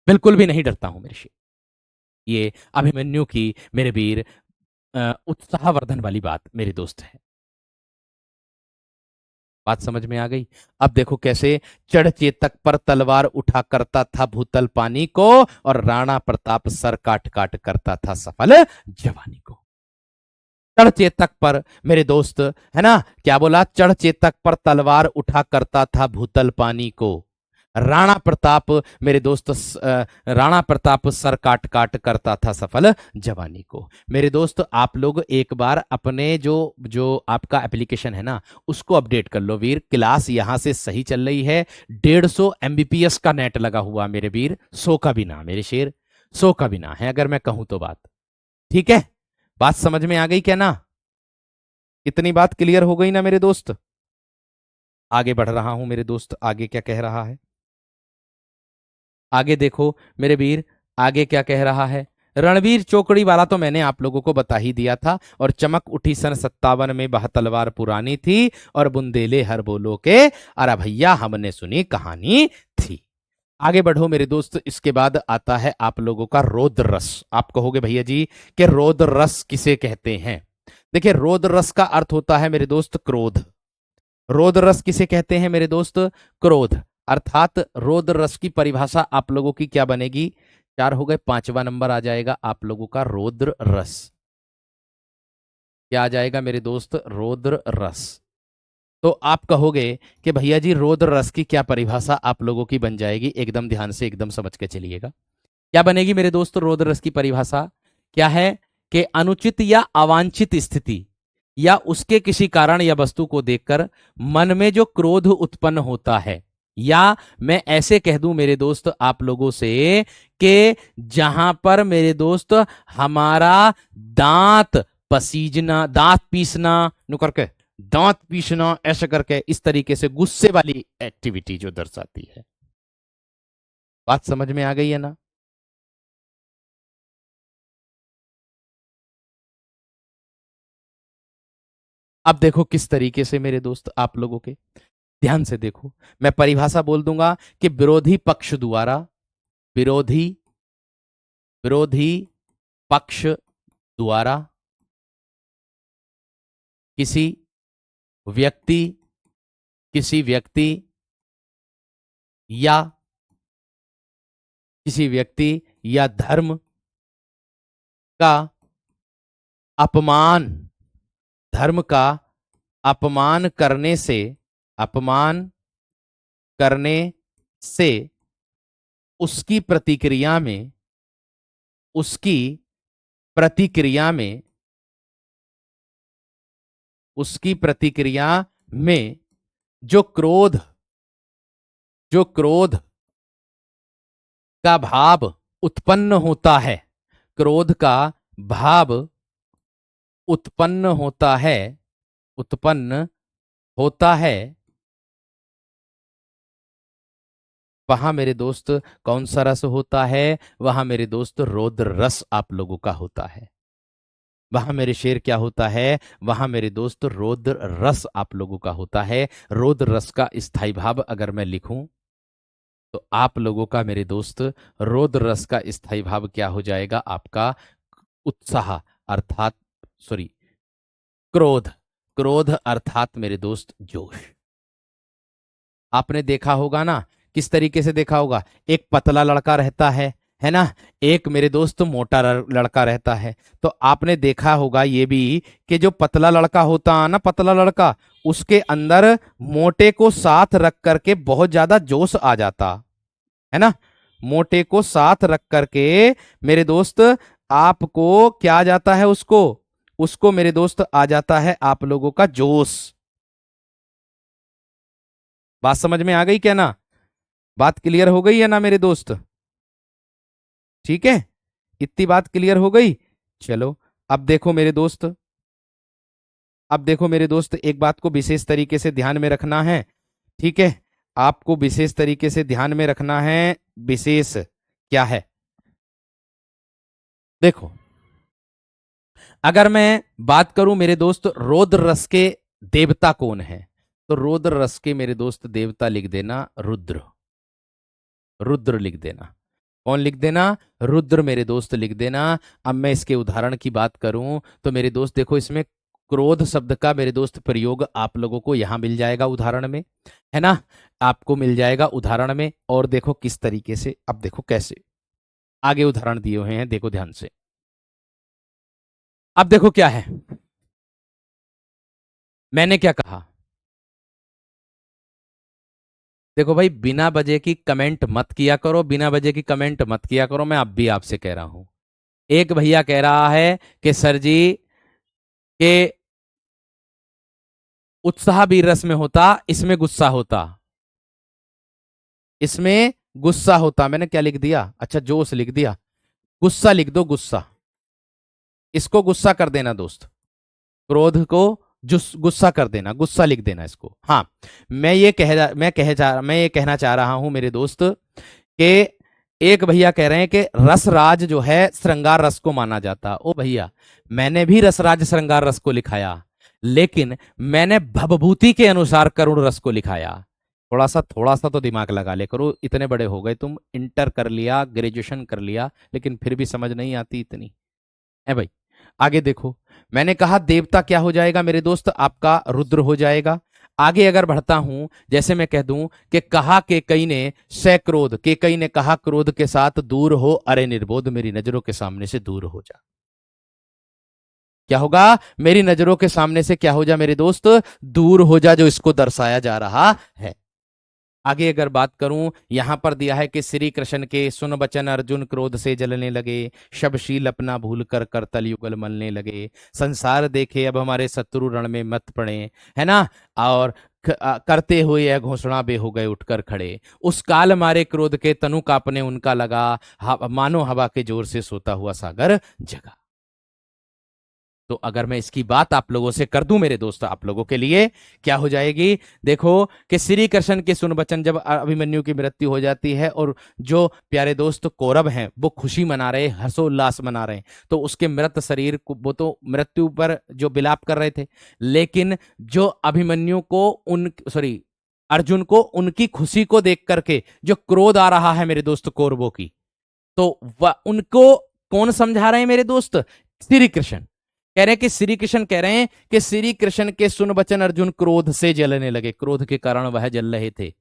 बिल्कुल भी नहीं डरता हूं मेरे शेर। ये अभिमन्यु की मेरे वीर उत्साहवर्धन वाली बात मेरे दोस्त है। बात समझ में आ गई? अब देखो कैसे चढ़ चेतक पर तलवार उठा करता था भूतल पानी को, और राणा प्रताप सर काट काट करता था सफल जवानी को। चढ़ चेतक पर मेरे दोस्त है ना, क्या बोला? चढ़ चेतक पर तलवार उठा करता था भूतल पानी को, राणा प्रताप मेरे दोस्त राणा प्रताप सर काट काट करता था सफल जवानी को। मेरे दोस्त आप लोग एक बार अपने जो जो आपका एप्लीकेशन है ना, उसको अपडेट कर लो वीर। क्लास यहां से सही चल रही है। 150 MBPS का नेट लगा हुआ मेरे वीर, 100 का भी ना मेरे शेर, 100 का भी ना है अगर मैं कहूं तो बात। ठीक है? बात समझ में आ गई क्या ना? इतनी बात क्लियर हो गई ना मेरे दोस्त? आगे बढ़ रहा हूं मेरे दोस्त, आगे क्या कह रहा है? आगे देखो मेरे वीर, आगे क्या कह रहा है? रणवीर चौकड़ी वाला तो मैंने आप लोगों को बता ही दिया था। और चमक उठी सन 57 में, बह तलवार पुरानी थी, और बुंदेले हर बोलो के अरे भैया हमने सुनी कहानी थी। आगे बढ़ो मेरे दोस्त। इसके बाद आता है आप लोगों का रौद्र रस। आप कहोगे भैया जी कि रौद्र रस किसे कहते हैं? देखिए रौद्र रस का अर्थ होता है मेरे दोस्त क्रोध। रौद्र रस किसे कहते हैं मेरे दोस्त? क्रोध। अर्थात रौद्र रस की परिभाषा आप लोगों की क्या बनेगी? 4 हो गए, 5वां नंबर आ जाएगा आप लोगों का रौद्र रस। क्या आ जाएगा मेरे दोस्त? रौद्र रस। तो आप कहोगे कि भैया जी रौद्र रस की क्या परिभाषा आप लोगों की बन जाएगी? एकदम ध्यान से एकदम समझ के चलिएगा। क्या बनेगी मेरे दोस्त रौद्र रस की परिभाषा? क्या है? कि अनुचित या अवांछित स्थिति या उसके किसी कारण या वस्तु को देखकर मन में जो क्रोध उत्पन्न होता है, या मैं ऐसे कह दूं मेरे दोस्त आप लोगों से कि जहां पर मेरे दोस्त हमारा दांत पसीजना, दांत पीसना नु करके, दांत पीसना ऐसे करके, इस तरीके से गुस्से वाली एक्टिविटी जो दर्शाती है। बात समझ में आ गई है ना? अब देखो किस तरीके से मेरे दोस्त आप लोगों के, ध्यान से देखो, मैं परिभाषा बोल दूंगा कि विरोधी पक्ष द्वारा, विरोधी विरोधी पक्ष द्वारा किसी व्यक्ति, किसी व्यक्ति या किसी व्यक्ति या धर्म का अपमान, धर्म का अपमान करने से, अपमान करने से उसकी प्रतिक्रिया में, उसकी प्रतिक्रिया में, उसकी प्रतिक्रिया में जो क्रोध, जो क्रोध का भाव उत्पन्न होता है, क्रोध का भाव उत्पन्न होता है, उत्पन्न होता है, वहां मेरे दोस्त कौन सा रस होता है? वहां मेरे दोस्त रौद्र रस आप लोगों का होता है। वहां मेरे शेर क्या होता है? वहां मेरे दोस्त रौद्र रस आप लोगों का होता है। रौद्र रस का स्थायी भाव अगर मैं लिखूं तो आप लोगों का मेरे दोस्त रौद्र रस का स्थायी भाव क्या हो जाएगा? आपका उत्साह अर्थात, सॉरी, क्रोध, क्रोध अर्थात मेरे दोस्त जोश। आपने देखा होगा ना, किस तरीके से देखा होगा, एक पतला लड़का रहता है ना, एक मेरे दोस्त मोटा लड़का रहता है। तो आपने देखा होगा ये भी कि जो पतला लड़का होता है ना, पतला लड़का, उसके अंदर मोटे को साथ रख करके बहुत ज्यादा जोश आ जाता है ना। मोटे को साथ रख करके मेरे दोस्त आपको क्या आ जाता है? उसको उसको मेरे दोस्त आ जाता है आप लोगों का जोश। बात समझ में आ गई क्या ना? बात क्लियर हो गई है ना मेरे दोस्त? ठीक है, इतनी बात क्लियर हो गई। चलो अब देखो मेरे दोस्त, अब देखो मेरे दोस्त, एक बात को विशेष तरीके से ध्यान में रखना है। ठीक है, आपको विशेष तरीके से ध्यान में रखना है। विशेष क्या है? देखो, अगर मैं बात करूं मेरे दोस्त रौद्र रस के देवता कौन है, तो रौद्र रस के मेरे दोस्त देवता लिख देना रुद्र। रुद्र लिख देना। कौन लिख देना? रुद्र मेरे दोस्त लिख देना। अब मैं इसके उदाहरण की बात करूं तो मेरे दोस्त देखो, इसमें क्रोध शब्द का मेरे दोस्त प्रयोग आप लोगों को यहां मिल जाएगा उदाहरण में, है ना, आपको मिल जाएगा उदाहरण में। और देखो किस तरीके से, अब देखो कैसे आगे उदाहरण दिए हुए हैं, देखो ध्यान से। अब देखो क्या है, मैंने क्या कहा? देखो भाई, बिना वजह की कमेंट मत किया करो, बिना वजह की कमेंट मत किया करो, मैं अब भी आपसे कह रहा हूं। एक भैया कह रहा है कि सर जी के उत्साह भी रस में होता, इसमें गुस्सा होता, इसमें गुस्सा होता। मैंने क्या लिख दिया? अच्छा, जोश लिख दिया। गुस्सा लिख दो, गुस्सा, इसको गुस्सा कर देना दोस्त, क्रोध को गुस्सा कर देना, गुस्सा लिख देना इसको। हाँ, मैं ये कहना चाह रहा हूं मेरे दोस्त कि एक भैया कह रहे हैं कि रसराज जो है श्रृंगार रस को माना जाता। ओ भैया, मैंने भी रसराज श्रृंगार रस को लिखाया, लेकिन मैंने भवभूति के अनुसार करुण रस को लिखाया। थोड़ा सा तो दिमाग लगा ले करो, इतने बड़े हो गए तुम, इंटर कर लिया, ग्रेजुएशन कर लिया, लेकिन फिर भी समझ नहीं आती इतनी है भाई। आगे देखो, मैंने कहा देवता क्या हो जाएगा मेरे दोस्त? आपका रुद्र हो जाएगा। आगे अगर बढ़ता हूं, जैसे मैं कह दूं कि कहा के कई ने सैक्रोध, के कई ने कहा क्रोध के साथ दूर हो, अरे निर्बोध मेरी नजरों के सामने से दूर हो जा। क्या होगा? मेरी नजरों के सामने से क्या हो जा मेरे दोस्त? दूर हो जा, जो इसको दर्शाया जा रहा है। आगे अगर बात करूं, यहां पर दिया है कि श्री कृष्ण के सुन बचन अर्जुन क्रोध से जलने लगे, शबशील अपना भूल कर करतल युगल मलने लगे, संसार देखे अब हमारे शत्रु रण में मत पड़े, है ना। और करते हुए यह घोषणा बे हो गए उठकर खड़े, उस काल मारे क्रोध के तनु कांपने उनका लगा, मानो हवा के जोर से सोता हुआ सागर जगा। तो अगर मैं इसकी बात आप लोगों से कर दूं मेरे दोस्त, आप लोगों के लिए क्या हो जाएगी, देखो कि श्री कृष्ण के सुन बचन, जब अभिमन्यु की मृत्यु हो जाती है और जो प्यारे दोस्त कौरव हैं वो खुशी मना रहे, हर्षोल्लास मना रहे हैं, तो उसके मृत शरीर को, वो तो मृत्यु पर जो विलाप कर रहे थे, लेकिन जो अभिमन्यु को उन सॉरी अर्जुन को उनकी खुशी को देख करके जो क्रोध आ रहा है मेरे दोस्त कौरवों की, तो वह उनको कौन समझा रहे हैं मेरे दोस्त, श्री कृष्ण कह रहे हैं कि श्री कृष्ण कह रहे हैं कि श्री कृष्ण के सुन बचन अर्जुन क्रोध से जलने लगे, क्रोध के कारण वह जल रहे थे।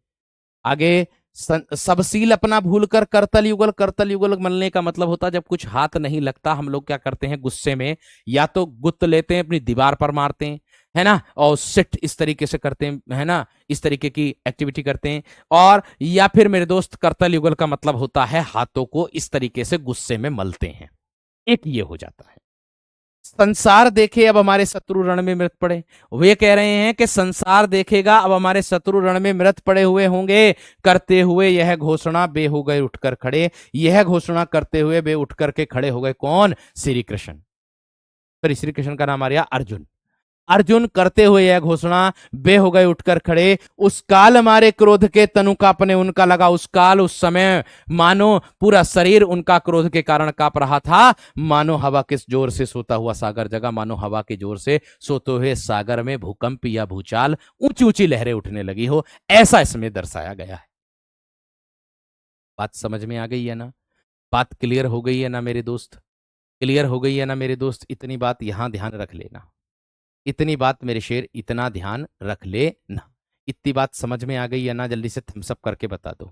आगे सबशील अपना भूलकर करतल युगल, करतल युगल मलने का मतलब होता जब कुछ हाथ नहीं लगता, हम लोग क्या करते हैं गुस्से में, या तो गुत्त लेते हैं अपनी दीवार पर मारते हैं, है ना, और सिट इस तरीके से करते हैं, है ना, इस तरीके की एक्टिविटी करते हैं, और या फिर मेरे दोस्त करतल युगल का मतलब होता है हाथों को इस तरीके से गुस्से में मलते हैं, एक ये हो जाता है। संसार देखे अब हमारे शत्रु रण में मृत पड़े, वे कह रहे हैं कि संसार देखेगा अब हमारे शत्रु रण में मृत पड़े हुए होंगे, करते हुए यह घोषणा बे हो गए उठकर खड़े, यह घोषणा करते हुए बे उठ करके खड़े हो गए, कौन, श्री कृष्ण, सॉरी श्री कृष्ण का नाम आ रहा अर्जुन, अर्जुन करते हुए यह घोषणा बे हो गए उठकर खड़े, उस काल मारे क्रोध के तनु कांपने उनका लगा, उस काल उस समय मानो पूरा शरीर उनका क्रोध के कारण कांप रहा था, मानो हवा के जोर से सोता हुआ सागर जगा, मानो हवा के जोर से सोते हुए सागर में भूकंप या भूचाल ऊंची ऊंची लहरें उठने लगी हो, ऐसा इसमें दर्शाया गया है। बात समझ में आ गई है ना, बात क्लियर हो गई है ना मेरे दोस्त, क्लियर हो गई है ना मेरे दोस्त, इतनी बात यहां ध्यान रख लेना, इतनी बात मेरे शेर इतना ध्यान रख ले ना, इतनी बात समझ में आ गई है ना, जल्दी से थम्सअप करके बता दो,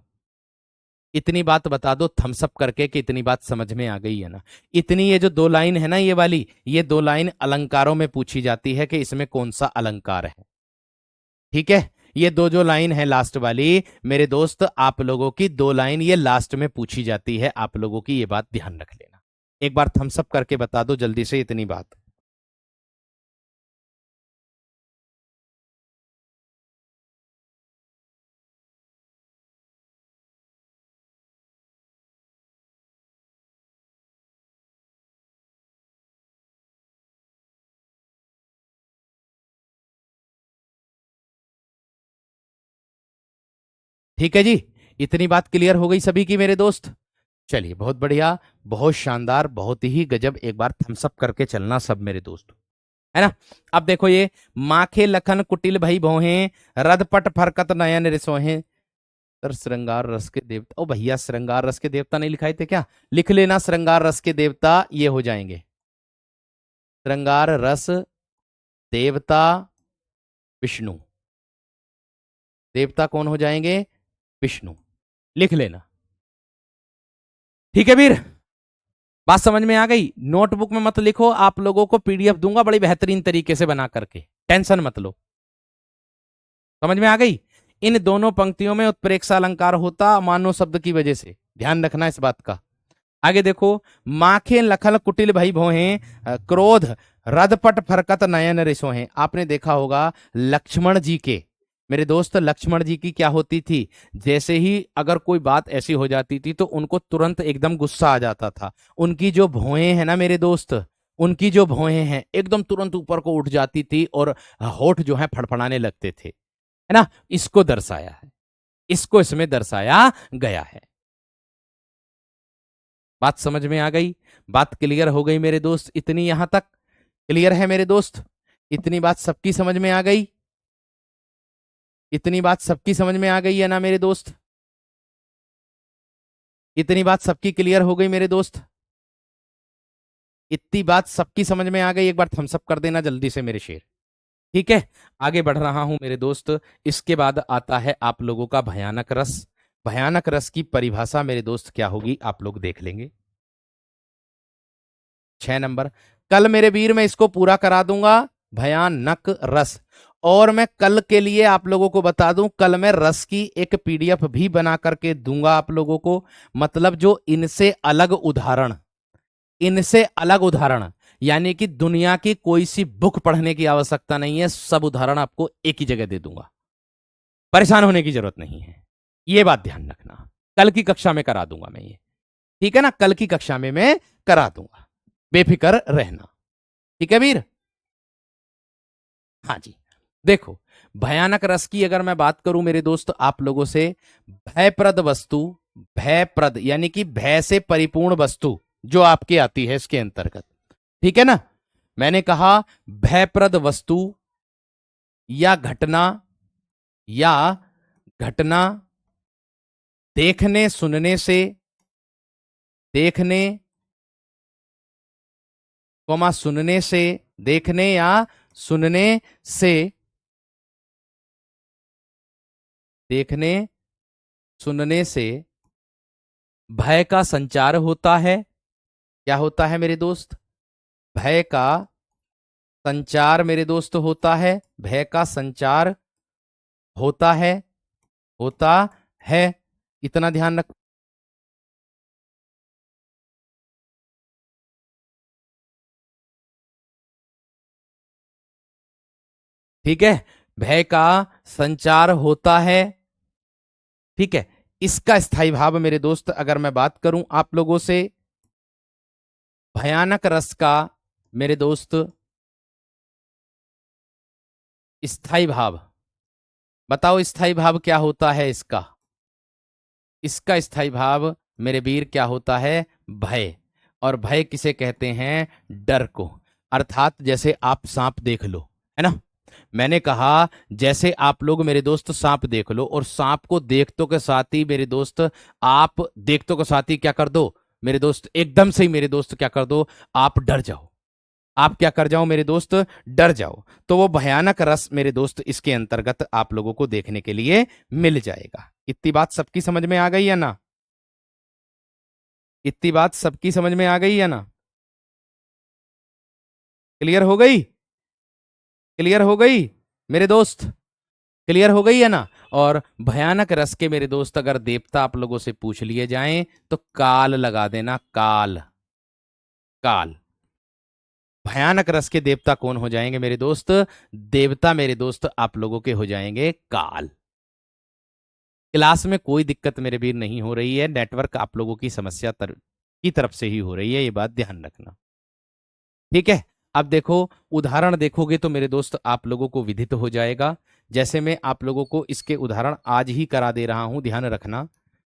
इतनी बात बता दो थम्सअप करके कि इतनी बात समझ में आ गई है ना। इतनी ये जो दो लाइन है ना, ये वाली, ये दो लाइन अलंकारों में पूछी जाती है कि इसमें कौन सा अलंकार है, ठीक है। ये दो जो लाइन है लास्ट वाली मेरे दोस्त, आप लोगों की दो लाइन ये लास्ट में पूछी जाती है, आप लोगों की ये बात ध्यान रख लेना, एक बार थम्सअप करके बता दो जल्दी से इतनी बात। ठीक है जी, इतनी बात क्लियर हो गई सभी की मेरे दोस्त, चलिए बहुत बढ़िया, बहुत शानदार, बहुत ही गजब, एक बार थम्सअप करके चलना सब मेरे दोस्त, है ना। अब देखो ये, माखे लखन कुटिल भई भोहे, रदपट फरकत नयन रिसोहे, सर श्रृंगार रस के देवता, ओ भैया श्रृंगार रस के देवता नहीं लिखाए थे क्या, लिख लेना श्रृंगार रस के देवता ये हो जाएंगे, श्रृंगार रस देवता विष्णु, देवता कौन हो जाएंगे, विष्णु, लिख लेना, ठीक है वीर, बात समझ में आ गई। नोटबुक में मत लिखो, आप लोगों को पीडीएफ दूंगा बड़ी बेहतरीन तरीके से बना करके, टेंशन मत लो, समझ में आ गई। इन दोनों पंक्तियों में उत्प्रेक्षा अलंकार होता मानो शब्द की वजह से, ध्यान रखना इस बात का। आगे देखो, माखे लखल कुटिल भई भोहे, क्रोध रदपट फरकत नयन रिसोहे, आपने देखा होगा लक्ष्मण जी के, मेरे दोस्त लक्ष्मण जी की क्या होती थी, जैसे ही अगर कोई बात ऐसी हो जाती थी तो उनको तुरंत एकदम गुस्सा आ जाता था, उनकी जो भौहें हैं ना मेरे दोस्त, उनकी जो भौहें हैं एकदम तुरंत ऊपर को उठ जाती थी और होठ जो है फड़फड़ाने लगते थे, है ना, इसको दर्शाया है, इसको इसमें दर्शाया गया है। बात समझ में आ गई, बात क्लियर हो गई मेरे दोस्त, इतनी यहां तक क्लियर है मेरे दोस्त, इतनी बात सबकी समझ में आ गई, इतनी बात सबकी समझ में आ गई है ना मेरे दोस्त, इतनी बात सबकी क्लियर हो गई मेरे दोस्त, इतनी बात सबकी समझ में आ गई, एक बार थम्सअप कर देना जल्दी से मेरे शेर, ठीक है। आगे बढ़ रहा हूं मेरे दोस्त, इसके बाद आता है आप लोगों का भयानक रस, भयानक रस की परिभाषा मेरे दोस्त क्या होगी आप लोग देख लेंगे। 6 नंबर, कल मेरे वीर मैं इसको पूरा करा दूंगा, भयानक रस, और मैं कल के लिए आप लोगों को बता दूं, कल मैं रस की एक पीडीएफ भी बना करके दूंगा आप लोगों को। मतलब जो इनसे अलग उदाहरण, यानी कि दुनिया की कोई सी बुक पढ़ने की आवश्यकता नहीं है, सब उदाहरण आपको एक ही जगह दे दूंगा, परेशान होने की जरूरत नहीं है। ये बात ध्यान रखना, कल की कक्षा में करा दूंगा मैं ये, ठीक है ना, कल की कक्षा में मैं करा दूंगा, बेफिक्र रहना, ठीक है वीर। हाँ जी, देखो भयानक रस की अगर मैं बात करूं मेरे दोस्त आप लोगों से, भयप्रद वस्तु, भयप्रद यानी कि भय से परिपूर्ण वस्तु जो आपके आती है इसके अंतर्गत, ठीक है ना। मैंने कहा भयप्रद वस्तु या घटना, या घटना देखने सुनने से, देखने कोमा सुनने से, देखने या सुनने से, देखने सुनने से भय का संचार होता है। क्या होता है मेरे दोस्त? भय का संचार मेरे दोस्त होता है, भय का संचार होता है, होता है, इतना ध्यान रख। ठीक है, भय का संचार होता है, ठीक है। इसका स्थायी भाव मेरे दोस्त अगर मैं बात करूं आप लोगों से, भयानक रस का मेरे दोस्त स्थायी भाव, बताओ स्थायी भाव क्या होता है इसका? इसका स्थायी भाव मेरे वीर क्या होता है? भय। और भय किसे कहते हैं? डर को। अर्थात जैसे आप सांप देख लो, है ना, मैंने कहा जैसे आप लोग मेरे दोस्त सांप देख लो, और सांप को देखतों के साथ ही मेरे दोस्त, आप देखतों के साथ ही क्या कर दो मेरे दोस्त, एकदम से ही मेरे दोस्त क्या कर दो, आप डर जाओ। आप क्या कर जाओ मेरे दोस्त? डर जाओ। तो वो भयानक रस मेरे दोस्त इसके अंतर्गत आप लोगों को देखने के लिए मिल जाएगा। इतनी बात सबकी समझ में आ गई है ना? इतनी बात सबकी समझ में आ गई है ना? क्लियर हो गई? क्लियर हो गई मेरे दोस्त? क्लियर हो गई है ना? और भयानक रस के मेरे दोस्त अगर देवता आप लोगों से पूछ लिए जाएं तो काल लगा देना, काल। काल। भयानक रस के देवता कौन हो जाएंगे मेरे दोस्त? देवता मेरे दोस्त आप लोगों के हो जाएंगे काल। क्लास में कोई दिक्कत मेरे भी नहीं हो रही है, नेटवर्क आप लोगों की समस्या की तरफ से ही हो रही है, ये बात ध्यान रखना, ठीक है। अब देखो उदाहरण देखोगे तो मेरे दोस्त आप लोगों को विदित हो जाएगा। जैसे मैं आप लोगों को इसके उदाहरण आज ही करा दे रहा हूं, ध्यान रखना,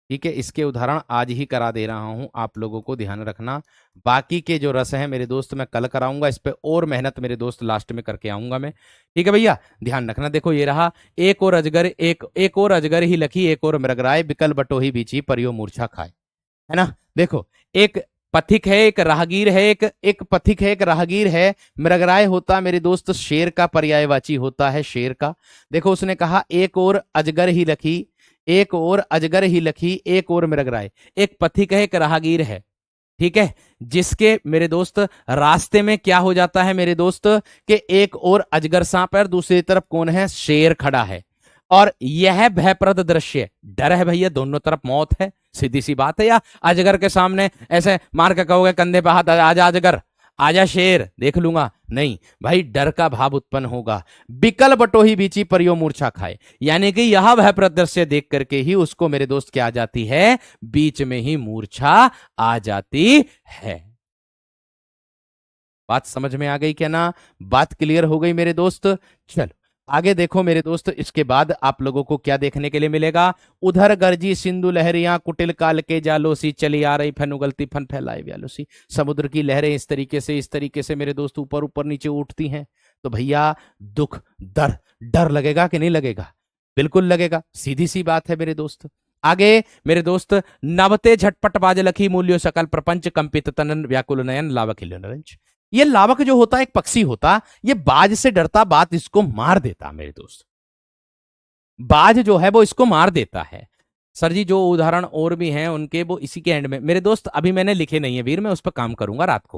ठीक है। इसके उदाहरण आज ही करा दे रहा हूं आप लोगों को, ध्यान रखना। बाकी के जो रस हैं मेरे दोस्त मैं कल कराऊंगा, इस पे और मेहनत मेरे दोस्त लास्ट में करके आऊंगा मैं, ठीक है भैया। ध्यान रखना, देखो ये रहा, एक और अजगर, एक और अजगर ही लखी, एक और मृगराय, बिकल बटोही बीची, परियो मूर्छा खाए, है ना। देखो एक पथिक है, एक राहगीर है, एक पथिक है, एक राहगीर है। मृगराय होता मेरे दोस्त शेर का पर्यायवाची होता है, शेर का। देखो उसने कहा एक और अजगर ही लखी, एक और अजगर ही लखी, एक और मृगराय। एक पथिक है, एक राहगीर है, ठीक है, जिसके मेरे दोस्त रास्ते में क्या हो जाता है मेरे दोस्त, कि एक और अजगर सांप है और दूसरी तरफ कौन है? शेर खड़ा है। और यह भयप्रद दृश्य, डर है भैया, दोनों तरफ मौत है, सीधी सी बात है। या अजगर के सामने ऐसे मार के कहोगे कंधे पे हाथ, आजा अजगर, आजा शेर, देख लूंगा, नहीं भाई, डर का भाव उत्पन्न होगा। बिकल बटोही बीची, परियो मूर्छा खाए, यानी कि यह भयप्रद दृश्य देख करके ही उसको मेरे दोस्त क्या आ जाती है? बीच में ही मूर्छा आ जाती है। बात समझ में आ गई क्या ना? बात क्लियर हो गई मेरे दोस्त? चलो आगे देखो मेरे दोस्त, इसके बाद आप लोगों को क्या देखने के लिए मिलेगा? उधर गरजी सिंधु लहरियां, कुटिल काल के जालोसी, चली आ रही फन उगलती फन फैलाए व्यालोसी। समुद्र की लहरें इस तरीके से मेरे दोस्त ऊपर ऊपर नीचे उठती हैं, तो भैया दुख, डर, डर लगेगा कि नहीं लगेगा? बिल्कुल लगेगा, सीधी सी बात है मेरे दोस्त। आगे मेरे दोस्त, नवते झटपट बाज लखी, मूल्यो सकल प्रपंच, कंपित तनन व्याकुल नयन, लावक नरंच। ये लावक जो होता है एक पक्षी होता, ये बाज से डरता, बात इसको मार देता मेरे दोस्त। बाज जो है वो इसको मार देता है। सर जी जो उदाहरण और भी हैं उनके, वो इसी के एंड में मेरे दोस्त अभी मैंने लिखे नहीं है वीर, मैं उस पर काम करूंगा रात को,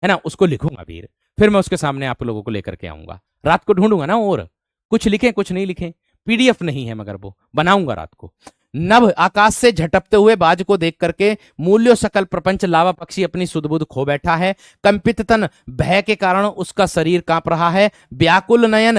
है ना, उसको लिखूंगा वीर, फिर मैं उसके सामने आप लोगों को लेकर के आऊंगा, रात को ढूंढूंगा ना और कुछ लिखें कुछ नहीं लिखें, पीडीएफ नहीं है मगर वो बनाऊंगा रात को। नभ आकाश से झटपते हुए बाज को देख करके मूल्यो सकल प्रपंच लावा पक्षी अपनी सुध-बुध खो बैठा है। कंपित तन भय के कारण उसका शरीर कांप रहा है। व्याकुल नयन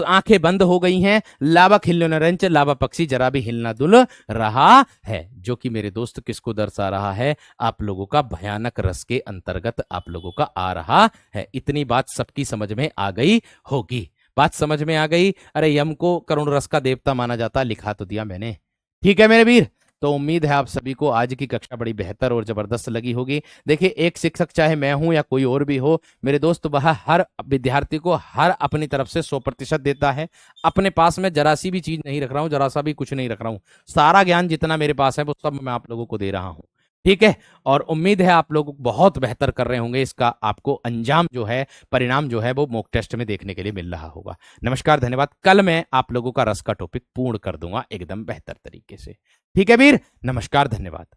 आंखें बंद हो गई हैं। लावा खिल्लो न रंच, लावा पक्षी जरा भी हिलना दुल रहा है। जो कि मेरे दोस्त किसको दर्शा रहा है? आप लोगों का भयानक रस के अंतर्गत आप लोगों का आ रहा है। इतनी बात सबकी समझ में आ गई होगी। बात समझ में आ गई। अरे यम को करुण रस का देवता माना जाता, लिखा तो दिया मैंने। ठीक है मेरे वीर, तो उम्मीद है आप सभी को आज की कक्षा बड़ी बेहतर और जबरदस्त लगी होगी। देखिए, एक शिक्षक चाहे मैं हूं या कोई और भी हो मेरे दोस्त, वह हर विद्यार्थी को हर अपनी तरफ से 100% देता है। अपने पास में जरा सी भी चीज नहीं रख रहा हूं, जरा सा भी कुछ नहीं रख रहा हूं। सारा ज्ञान जितना मेरे पास है वो सब मैं आप लोगों को दे रहा हूं। ठीक है, और उम्मीद है आप लोग बहुत बेहतर कर रहे होंगे। इसका आपको अंजाम जो है, परिणाम जो है वो मॉक टेस्ट में देखने के लिए मिल रहा होगा। नमस्कार, धन्यवाद। कल मैं आप लोगों का रस का टॉपिक पूर्ण कर दूंगा एकदम बेहतर तरीके से। ठीक है वीर, नमस्कार, धन्यवाद।